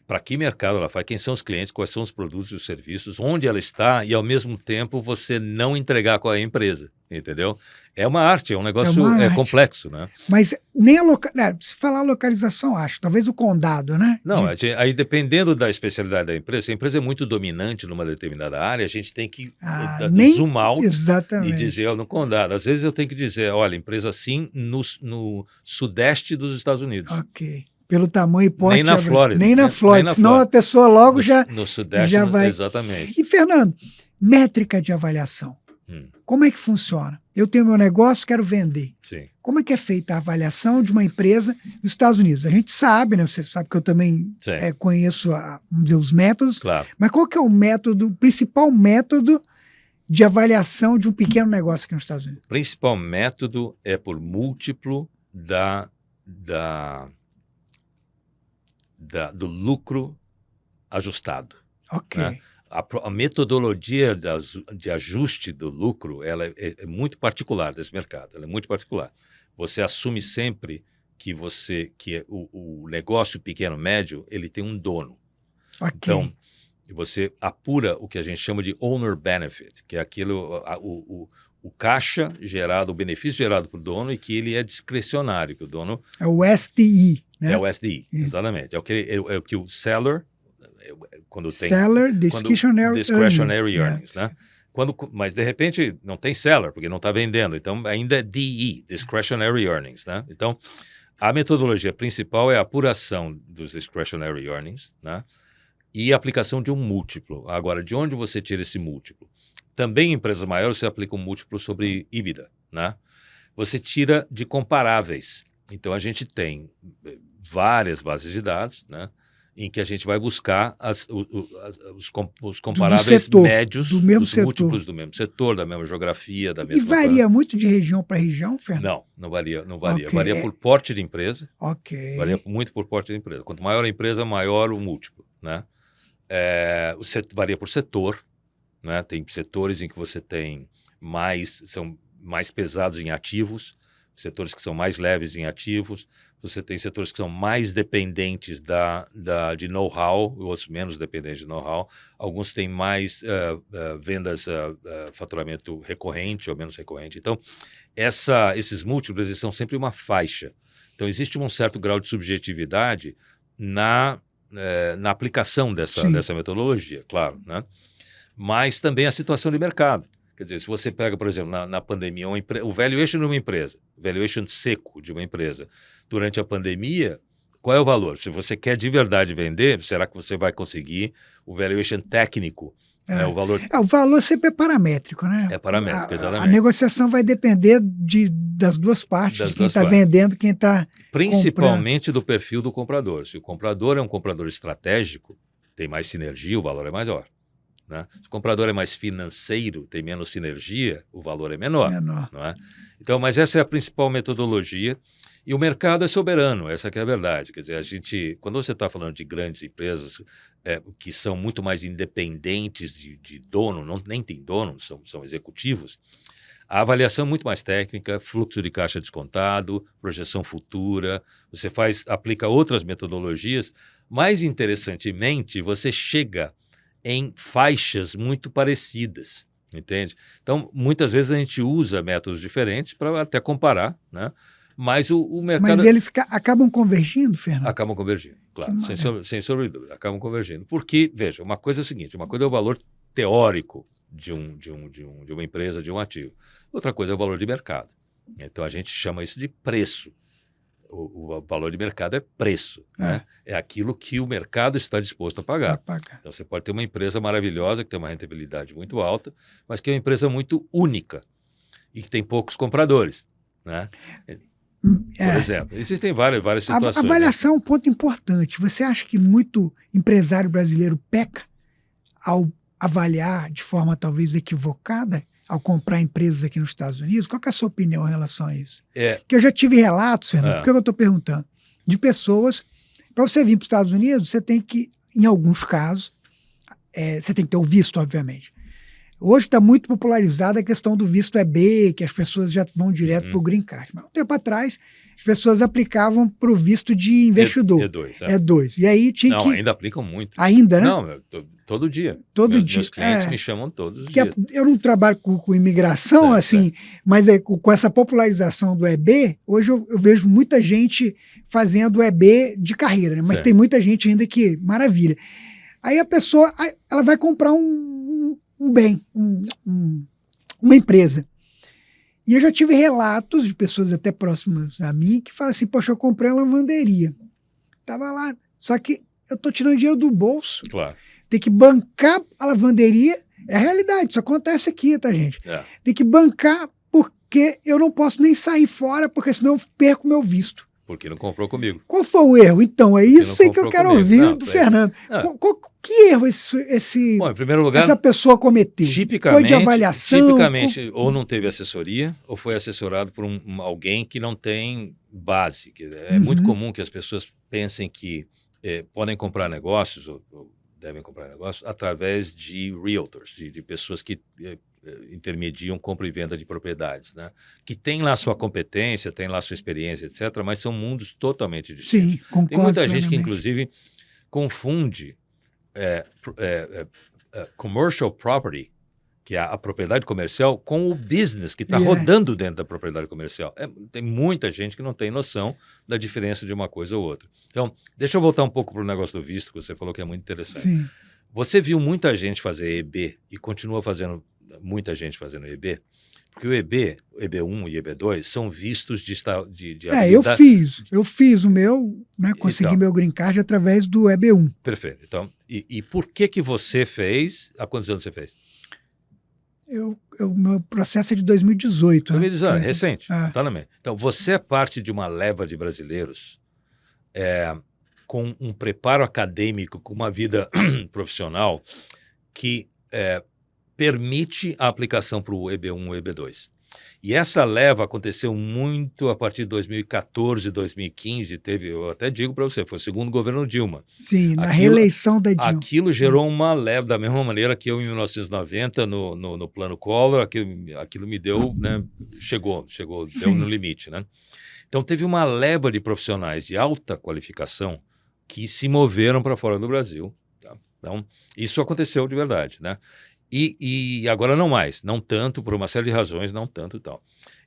para que mercado ela faz, quem são os clientes, quais são os produtos e os serviços, onde ela está e, ao mesmo tempo, você não entregar qual é a empresa, entendeu? É uma arte, é um negócio complexo, né? Mas nem se falar localização, acho, talvez o condado, né? Não, aí dependendo da especialidade da empresa, se a empresa é muito dominante numa determinada área, a gente tem que zoom out e dizer no condado. Às vezes eu tenho que dizer, olha, empresa assim no sudeste dos Estados Unidos. Ok. Pelo tamanho e porte. Nem na Flórida. Nem na Flórida, senão a pessoa logo no Sudeste, já vai. Exatamente. E, Fernando, métrica de avaliação. Como é que funciona? Eu tenho meu negócio, quero vender. Sim. Como é que é feita a avaliação de uma empresa nos Estados Unidos? A gente sabe, né? Você sabe que eu também conheço vamos dizer, os métodos. Claro. Mas qual que é o principal método de avaliação de um pequeno negócio aqui nos Estados Unidos? O principal método é por múltiplo do lucro ajustado. Ok. Né? A metodologia de ajuste do lucro ela é muito particular desse mercado. Ela é muito particular. Você assume sempre que o negócio pequeno-médio ele tem um dono. Okay. Então, você apura o que a gente chama de owner benefit, que é aquilo, o caixa gerado, o benefício gerado para o dono e que ele é discricionário, que o dono... É o SDI, né? É o SDI, exatamente. É o que o seller... Seller Discretionary Earnings, né? Mas, de repente, não tem seller, porque não está vendendo. Então, ainda é DE, Discretionary Earnings, né? Então, a metodologia principal é a apuração dos Discretionary Earnings, né? E a aplicação de um múltiplo. Agora, de onde você tira esse múltiplo? Também em empresas maiores, você aplica um múltiplo sobre EBITDA, né? Você tira de comparáveis. Então, a gente tem várias bases de dados, né? Em que a gente vai buscar os comparáveis médios dos múltiplos do mesmo setor, da mesma geografia, da mesma... E varia muito de região para região, Fernando? Não varia. Okay. Varia por porte de empresa. Ok. Varia muito por porte de empresa. Quanto maior a empresa, maior o múltiplo, né? Varia por setor, né? Tem setores em que você tem são mais pesados em ativos, setores que são mais leves em ativos, você tem setores que são mais dependentes de know-how, outros menos dependentes de know-how, alguns têm mais vendas, faturamento recorrente ou menos recorrente. Então, esses múltiplos eles são sempre uma faixa. Então, existe um certo grau de subjetividade na aplicação dessa metodologia, claro, né? Mas também a situação de mercado. Quer dizer, se você pega, por exemplo, na pandemia, o valuation de uma empresa, o valuation seco de uma empresa, durante a pandemia, qual é o valor? Se você quer de verdade vender, será que você vai conseguir o valuation técnico? O valor sempre é paramétrico, né? É paramétrico, exatamente. A negociação vai depender das duas partes, de quem está vendendo, quem está principalmente comprando. Do perfil do comprador. Se o comprador é um comprador estratégico, tem mais sinergia, o valor é maior. Né? Se o comprador é mais financeiro, tem menos sinergia, o valor é menor. Não é? Então, mas essa é a principal metodologia e o mercado é soberano, essa que é a verdade. Quer dizer, quando você está falando de grandes empresas que são muito mais independentes de dono, nem tem dono, são executivos, A avaliação é muito mais técnica, fluxo de caixa descontado, projeção futura, você aplica outras metodologias. Mais interessantemente, você chega em faixas muito parecidas, entende? Então, muitas vezes a gente usa métodos diferentes para até comparar, né? Mas o mercado... Mas eles acabam convergindo, Fernando? Acabam convergindo, claro, sem sombra de dúvida, acabam convergindo. Porque, veja, uma coisa é o seguinte, uma coisa é o valor teórico de uma empresa, de um ativo. Outra coisa é o valor de mercado. Então, a gente chama isso de preço. O valor de mercado é preço, né? É aquilo que o mercado está disposto a pagar. Então, você pode ter uma empresa maravilhosa, que tem uma rentabilidade muito alta, mas que é uma empresa muito única e que tem poucos compradores, né? Por exemplo, existem várias situações. A avaliação é um ponto importante. Você acha que muito empresário brasileiro peca ao avaliar de forma talvez equivocada, ao comprar empresas aqui nos Estados Unidos? Qual que é a sua opinião em relação a isso? Porque eu já tive relatos, Fernando, por que eu estou perguntando? De pessoas, para você vir para os Estados Unidos, você tem que, em alguns casos, você tem que ter o visto, obviamente. Hoje está muito popularizada a questão do visto EB, que as pessoas já vão direto para o Green Card. Mas um tempo atrás, as pessoas aplicavam para o visto de investidor. E2. E aí tinha que... ainda aplicam muito. Ainda, né? Não, todo dia. Meus clientes me chamam todos os dias. Eu não trabalho com imigração, mas com essa popularização do EB, hoje eu vejo muita gente fazendo o EB de carreira, né? Mas tem muita gente ainda que... Maravilha. Aí a pessoa ela vai comprar um bem, uma empresa. E eu já tive relatos de pessoas até próximas a mim que falam assim, poxa, eu comprei uma lavanderia. Tava lá, só que eu tô tirando dinheiro do bolso. Claro. Tem que bancar a lavanderia, é a realidade, isso acontece aqui, tá, gente? Tem que bancar porque eu não posso nem sair fora, porque senão eu perco meu visto. Porque não comprou comigo. Qual foi o erro? Então, é isso aí que eu quero ouvir do Fernando. Que erro Bom, em primeiro lugar, essa pessoa cometeu? Foi de avaliação? Tipicamente, ou não teve assessoria, ou foi assessorado por alguém que não tem base. É muito comum que as pessoas pensem que podem comprar negócios, ou devem comprar negócios, através de realtors, de pessoas que intermediam compra e venda de propriedades, né? Que tem lá sua competência, tem lá sua experiência, etc., mas são mundos totalmente distintos. Sim, concordo. Tem muita gente que, inclusive, confunde commercial property, que é a propriedade comercial, com o business que está rodando dentro da propriedade comercial. Tem muita gente que não tem noção da diferença de uma coisa ou outra. Então, deixa eu voltar um pouco para o negócio do visto, que você falou que é muito interessante. Sim. Você viu muita gente fazer EB e continua fazendo muita gente fazendo EB, porque o EB1 e EB2 são vistos de habilidade. Eu fiz o meu, né, consegui meu green card através do EB1. Perfeito. Então, e por que você fez? Há quantos anos você fez? Meu processo é de 2018. 2018, recente. Tá no meio. Então, você é parte de uma leva de brasileiros com um preparo acadêmico, com uma vida profissional que permite a aplicação para o EB1 e EB2. E essa leva aconteceu muito a partir de 2014, 2015, eu até digo para você, foi o segundo governo Dilma. Sim, na reeleição da Dilma. Aquilo gerou uma leva, da mesma maneira que eu em 1990, no plano Collor, aquilo me deu, né, chegou, deu no limite, né? Então teve uma leva de profissionais de alta qualificação que se moveram para fora do Brasil. Tá? Então, isso aconteceu de verdade, né? E agora não mais, não tanto, por uma série de razões, não tanto e tal.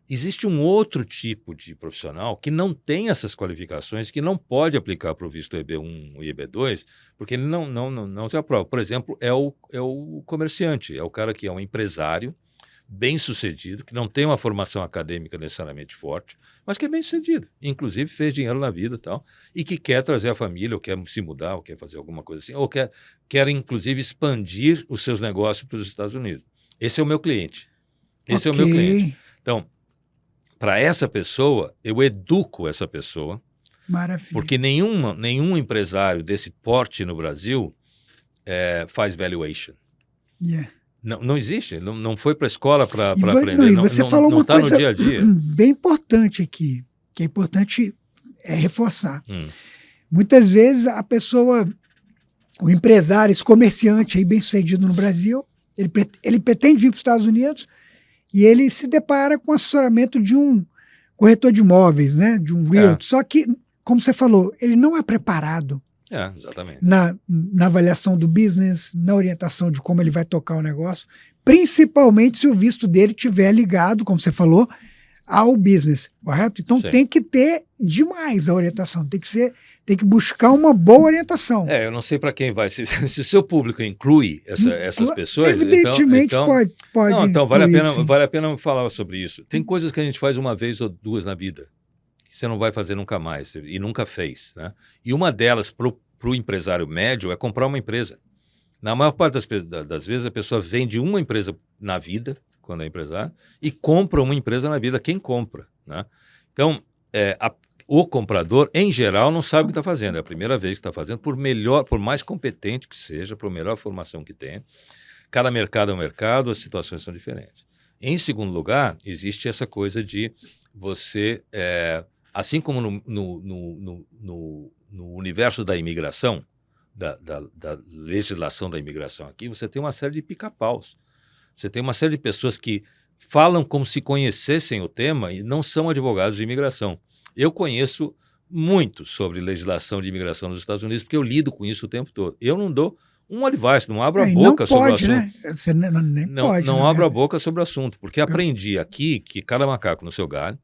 Existe um outro tipo de profissional que não tem essas qualificações, que não pode aplicar para o visto EB1 e EB2, porque ele não se aprova. Por exemplo, é o comerciante, é o cara que é um empresário bem-sucedido, que não tem uma formação acadêmica necessariamente forte, mas que é bem-sucedido, inclusive fez dinheiro na vida e tal, e que quer trazer a família, ou quer se mudar, ou quer fazer alguma coisa assim, ou quer inclusive expandir os seus negócios para os Estados Unidos. Esse é o meu cliente. Esse é o meu cliente. Então, para essa pessoa, eu educo essa pessoa. Maravilha. Porque nenhum empresário desse porte no Brasil faz valuation. Não existe, não foi para a escola para aprender, não falou uma tá coisa no dia a dia. Bem importante aqui, que é importante reforçar. Muitas vezes a pessoa, o empresário, esse comerciante aí bem sucedido no Brasil, ele pretende vir para os Estados Unidos e ele se depara com o assessoramento de um corretor de imóveis, né? De um realtor. Só que, como você falou, ele não é preparado Exatamente. na avaliação do business, na orientação de como ele vai tocar o negócio, principalmente se o visto dele estiver ligado, como você falou, ao business, correto? Então Sim. tem que ter demais a orientação, tem que buscar uma boa orientação. Eu não sei para quem vai. Se o seu público inclui essas pessoas, evidentemente então pode. Não, então vale incluir, a pena falar sobre isso. Tem coisas que a gente faz uma vez ou duas na vida, que você não vai fazer nunca mais, e nunca fez, né? E uma delas, para o empresário médio, é comprar uma empresa. Na maior parte das vezes, a pessoa vende uma empresa na vida, quando é empresário, e compra uma empresa na vida, quem compra, né? Então, o comprador, em geral, não sabe o que está fazendo. É a primeira vez que está fazendo, por mais competente que seja, por melhor formação que tenha. Cada mercado é um mercado, as situações são diferentes. Em segundo lugar, existe essa coisa de você, assim como no universo da imigração, da legislação da imigração aqui, você tem uma série de pica-paus. Você tem uma série de pessoas que falam como se conhecessem o tema e não são advogados de imigração. Eu conheço muito sobre legislação de imigração nos Estados Unidos, porque eu lido com isso o tempo todo. Eu não dou um advice, não abro a boca sobre o assunto. Né? Você nem pode. Não abro a boca sobre o assunto, porque aprendi aqui que cada macaco no seu galho.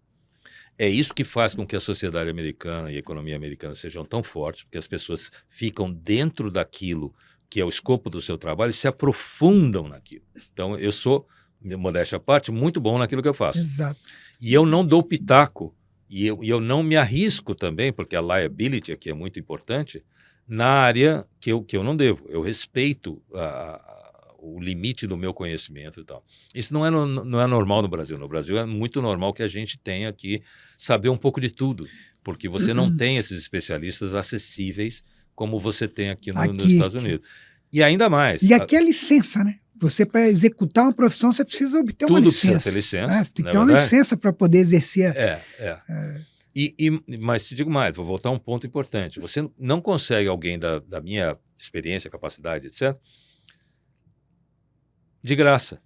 É isso que faz com que a sociedade americana e a economia americana sejam tão fortes, porque as pessoas ficam dentro daquilo que é o escopo do seu trabalho e se aprofundam naquilo. Então, eu sou, modéstia à parte, muito bom naquilo que eu faço. Exato. E eu não dou pitaco, e eu não me arrisco também, porque a liability aqui é muito importante, na área que eu não devo. Eu respeito o limite do meu conhecimento e tal. Isso não é normal no Brasil. No Brasil é muito normal que a gente tenha que saber um pouco de tudo, porque você não tem esses especialistas acessíveis como você tem aqui nos Estados Unidos. E ainda mais. E aqui é licença, né? Você, para executar uma profissão, você precisa obter uma licença. Tudo precisa ter licença. Você tem que ter uma licença para poder exercer. Mas te digo mais, vou voltar a um ponto importante. Você não consegue alguém da minha experiência, capacidade, etc., de graça.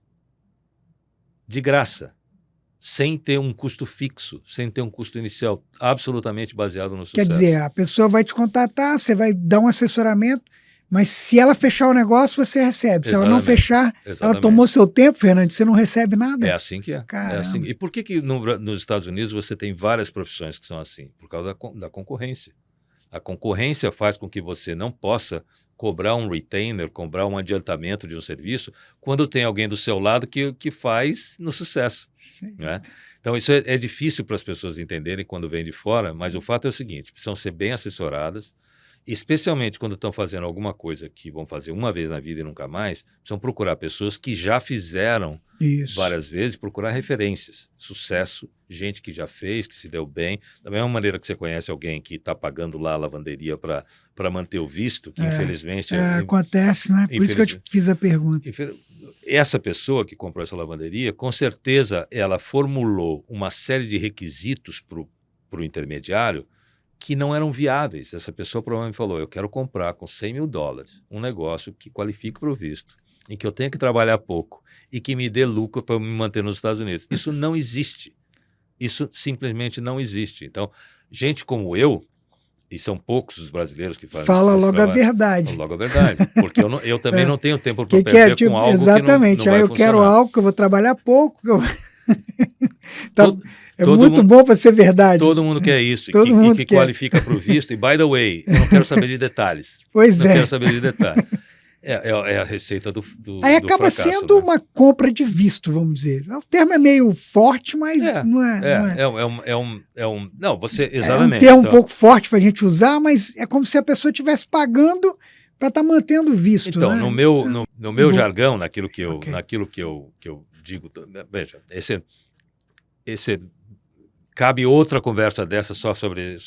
De graça. Sem ter um custo fixo, sem ter um custo inicial absolutamente baseado no sucesso. Quer dizer, a pessoa vai te contatar, você vai dar um assessoramento, mas se ela fechar o negócio, você recebe. Se ela não fechar, ela tomou seu tempo, Fernando, você não recebe nada. É assim que é. É assim. E por que nos Estados Unidos você tem várias profissões que são assim? Por causa da concorrência. A concorrência faz com que você não possa cobrar um retainer, cobrar um adiantamento de um serviço, quando tem alguém do seu lado que faz no sucesso. Né? Então, isso é difícil para as pessoas entenderem quando vêm de fora, mas o fato é o seguinte, precisam ser bem assessoradas, especialmente quando estão fazendo alguma coisa que vão fazer uma vez na vida e nunca mais, precisam procurar pessoas que já fizeram várias vezes, procurar referências, sucesso, gente que já fez, que se deu bem. Da mesma maneira que você conhece alguém que está pagando lá a lavanderia para manter o visto, que infelizmente... acontece, né? Por isso que eu te fiz a pergunta. Essa pessoa que comprou essa lavanderia, com certeza ela formulou uma série de requisitos para o intermediário que não eram viáveis. Essa pessoa provavelmente falou, eu quero comprar com $100 mil um negócio que qualifique para o visto, em que eu tenha que trabalhar pouco e que me dê lucro para me manter nos Estados Unidos. Isso não existe. Isso simplesmente não existe. Então, gente como eu, e são poucos os brasileiros que fazem Fala logo a verdade. Fala logo a verdade. Porque eu também não tenho tempo para perder com algo exatamente. que não vai eu funcionar. Quero algo que eu vou trabalhar pouco. Muito bom para ser verdade. Todo mundo quer isso. E que qualifica para o visto. E, by the way, eu não quero saber de detalhes. Não quero saber de detalhes. É a receita do Aí acaba fracasso, sendo né? uma compra de visto, vamos dizer. O termo é meio forte, mas não é. Não, você... Exatamente. É um termo um pouco forte para a gente usar, mas é como se a pessoa estivesse pagando para estar mantendo o visto. Então, né? no meu jargão, naquilo que eu digo... Veja, esse cabe outra conversa dessa só sobre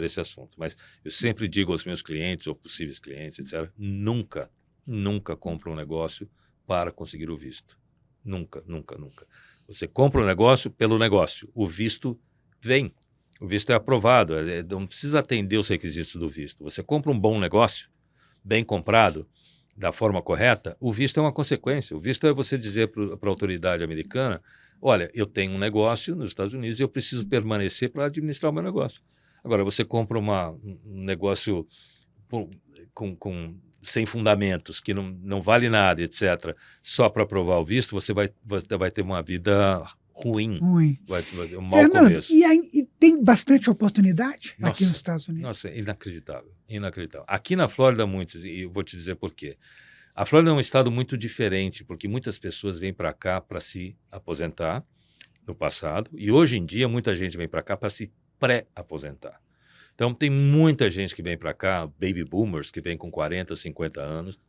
esse assunto, mas eu sempre digo aos meus clientes ou possíveis clientes, etc., nunca compra um negócio para conseguir o visto. Nunca. Você compra um negócio pelo negócio. O visto vem. O visto é aprovado. Não precisa atender os requisitos do visto. Você compra um bom negócio, bem comprado, da forma correta, o visto é uma consequência. O visto é você dizer para a autoridade americana, olha, eu tenho um negócio nos Estados Unidos e eu preciso permanecer para administrar o meu negócio. Agora, você compra um negócio sem fundamentos, que não vale nada, etc., só para provar o visto, você vai ter uma vida ruim. Vai ter um mau Fernando, começo. E tem bastante oportunidade Nossa, aqui nos Estados Unidos? Nossa, inacreditável, inacreditável. Aqui na Flórida, muitos, e eu vou te dizer por quê. A Flórida é um estado muito diferente, porque muitas pessoas vêm para cá para se aposentar no passado, e hoje em dia muita gente vem para cá para se pré-aposentar. Então tem muita gente que vem para cá, baby boomers, que vem com 40, 50 anos,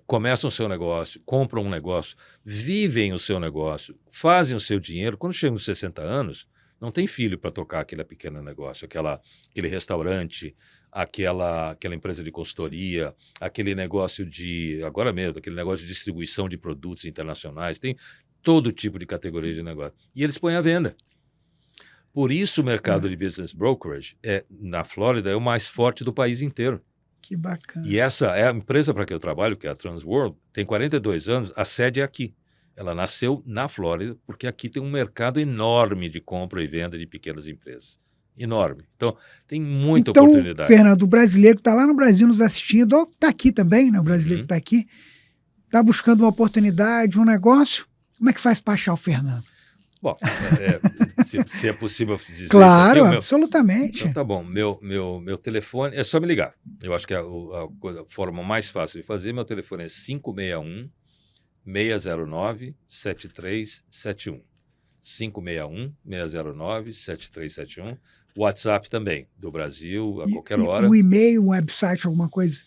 começam o seu negócio, compram um negócio, vivem o seu negócio, fazem o seu dinheiro. Quando chegam aos 60 anos, não tem filho para tocar aquele pequeno negócio, aquele restaurante, aquela empresa de consultoria, aquele negócio agora mesmo, aquele negócio de distribuição de produtos internacionais, tem todo tipo de categoria de negócio. E eles põem à venda. Por isso o mercado de business brokerage na Flórida é o mais forte do país inteiro. Que bacana. E essa é a empresa para que eu trabalho, que é a Transworld, tem 42 anos, a sede é aqui. Ela nasceu na Flórida, porque aqui tem um mercado enorme de compra e venda de pequenas empresas. Enorme. Então, tem muita oportunidade. Fernando, o brasileiro que está lá no Brasil nos assistindo, ou está aqui também, né? O brasileiro que está aqui, está buscando uma oportunidade, um negócio, como é que faz para achar o Fernando? Bom, se é possível dizer claro, isso aqui, absolutamente. Então tá bom, meu telefone, é só me ligar. Eu acho que a forma mais fácil de fazer, meu telefone é 561-609-7371. 561-609-7371. WhatsApp também, do Brasil, a qualquer hora. Um e-mail, um website, alguma coisa?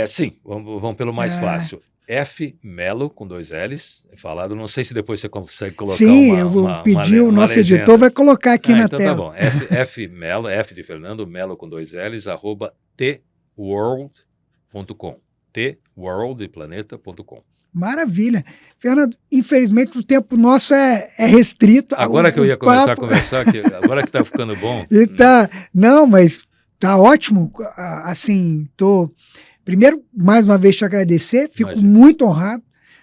Sim, vamos pelo mais fácil. F Melo, com 2 L's, falado. Não sei se depois você consegue colocar eu vou pedir, o nosso legenda. editor vai colocar aqui na então tela. Tá bom, F Melo, F de Fernando, Melo com 2 L's, @tworld.com. tworldplaneta.com. Maravilha. Fernando, infelizmente o tempo nosso é restrito. Agora que eu ia começar a conversar, agora que está ficando bom. Não, mas tá ótimo. Assim, Primeiro, mais uma vez te agradecer, fico muito honrado.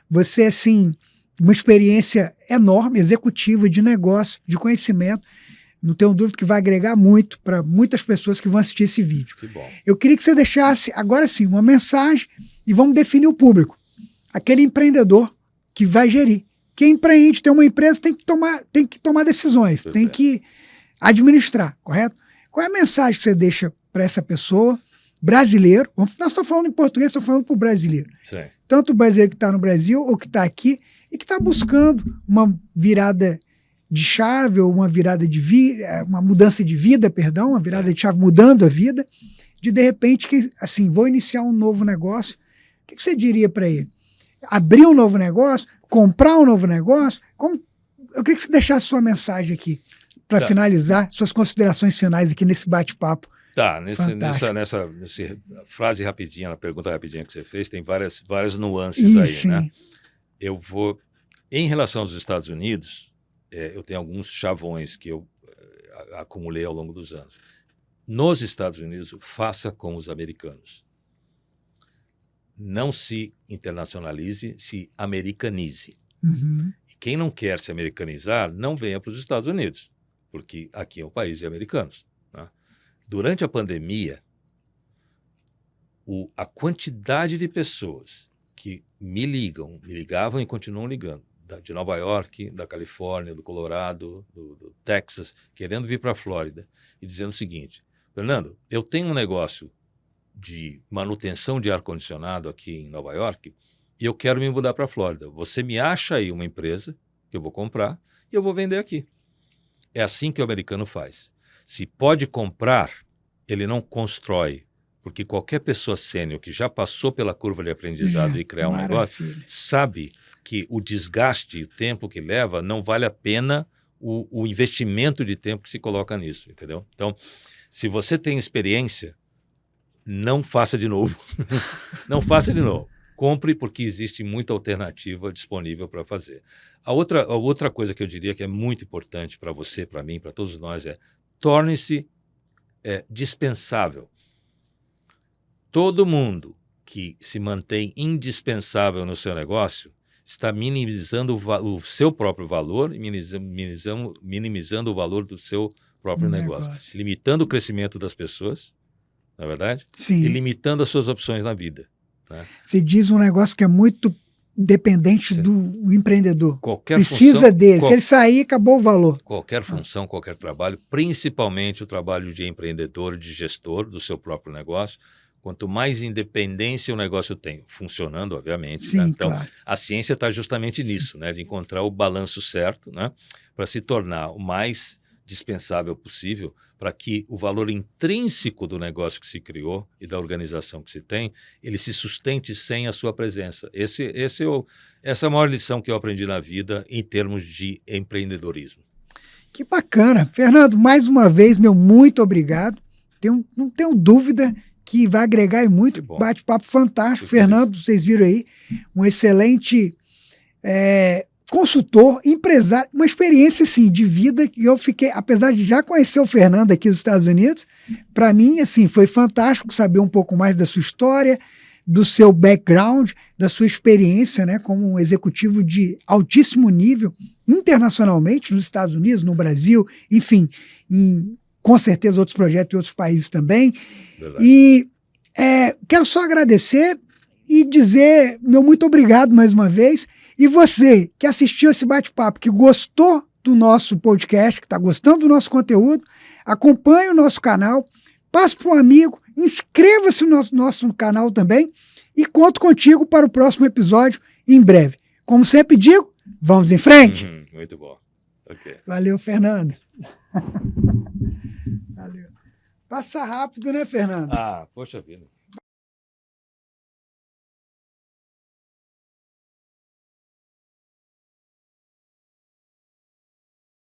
Você, assim, uma experiência enorme, executiva, de negócio, de conhecimento. Não tenho dúvida que vai agregar muito para muitas pessoas que vão assistir esse vídeo. Que bom. Eu queria que você deixasse, agora sim, uma mensagem e vamos definir o público. Aquele empreendedor que vai gerir. Quem empreende, tem uma empresa, tem que tomar decisões, tem que administrar, correto? Qual é a mensagem que você deixa para essa pessoa? Brasileiro, nós estamos falando em português, estou falando para o brasileiro. Sim. Tanto o brasileiro que está no Brasil ou que está aqui e que está buscando uma virada de chave ou uma virada uma mudança de vida, perdão, uma virada de chave mudando a vida, de repente, assim, vou iniciar um novo negócio. O que você diria para ele? Abrir um novo negócio? Comprar um novo negócio? Eu queria que você deixasse sua mensagem aqui para finalizar, suas considerações finais aqui nesse bate-papo. Tá, nessa frase rapidinha, na pergunta rapidinha que você fez, tem várias nuances aí, sim. né? Em relação aos Estados Unidos, eu tenho alguns chavões que eu acumulei ao longo dos anos. Nos Estados Unidos, faça com os americanos. Não se internacionalize, se americanize. Uhum. E quem não quer se americanizar, não venha para os Estados Unidos, porque aqui é um país de americanos. Durante a pandemia, a quantidade de pessoas que me ligavam e continuam ligando, de Nova York, da Califórnia, do Colorado, do Texas, querendo vir para a Flórida e dizendo o seguinte: Fernando, eu tenho um negócio de manutenção de ar-condicionado aqui em Nova York e eu quero me mudar para a Flórida. Você me acha aí uma empresa que eu vou comprar e eu vou vender aqui. É assim que o americano faz. Se pode comprar, ele não constrói, porque qualquer pessoa sênior que já passou pela curva de aprendizado e criar um negócio, sabe que o desgaste, o tempo que leva, não vale a pena o investimento de tempo que se coloca nisso, entendeu? Então, se você tem experiência, não faça de novo. Não faça de novo. Compre, porque existe muita alternativa disponível para fazer. A outra coisa que eu diria que é muito importante para você, para mim, para todos nós, torne-se dispensável. Todo mundo que se mantém indispensável no seu negócio está minimizando o seu próprio valor e minimizando o valor do seu próprio negócio. Limitando o crescimento das pessoas, não é verdade? Sim. E limitando as suas opções na vida. Tá? Você diz um negócio que é muito dependente do empreendedor. Precisa função, dele. Se ele sair, acabou o valor. Qualquer função, qualquer trabalho, principalmente o trabalho de empreendedor, de gestor do seu próprio negócio, quanto mais independência o negócio tem, funcionando, obviamente. Sim, né? Então, claro. A ciência está justamente nisso, né? De encontrar o balanço certo, né? Para se tornar o mais dispensável possível para que o valor intrínseco do negócio que se criou e da organização que se tem, ele se sustente sem a sua presença. Essa é a maior lição que eu aprendi na vida em termos de empreendedorismo. Que bacana. Fernando, mais uma vez, meu muito obrigado. Não tenho dúvida que vai agregar muito. Bate-papo fantástico. Fernando, vocês viram aí, um excelente consultor, empresário, uma experiência assim, de vida que eu fiquei, apesar de já conhecer o Fernando aqui nos Estados Unidos, para mim assim, foi fantástico saber um pouco mais da sua história, do seu background, da sua experiência, né, como um executivo de altíssimo nível, internacionalmente, nos Estados Unidos, no Brasil, enfim, com certeza outros projetos em outros países também. Verdade. E quero só agradecer e dizer meu muito obrigado mais uma vez. E você que assistiu esse bate-papo, que gostou do nosso podcast, que está gostando do nosso conteúdo, acompanhe o nosso canal, passe para um amigo, inscreva-se no nosso canal também e conto contigo para o próximo episódio em breve. Como sempre digo, vamos em frente. Muito bom. Okay. Valeu, Fernando. Valeu. Passa rápido, né, Fernando? Poxa vida.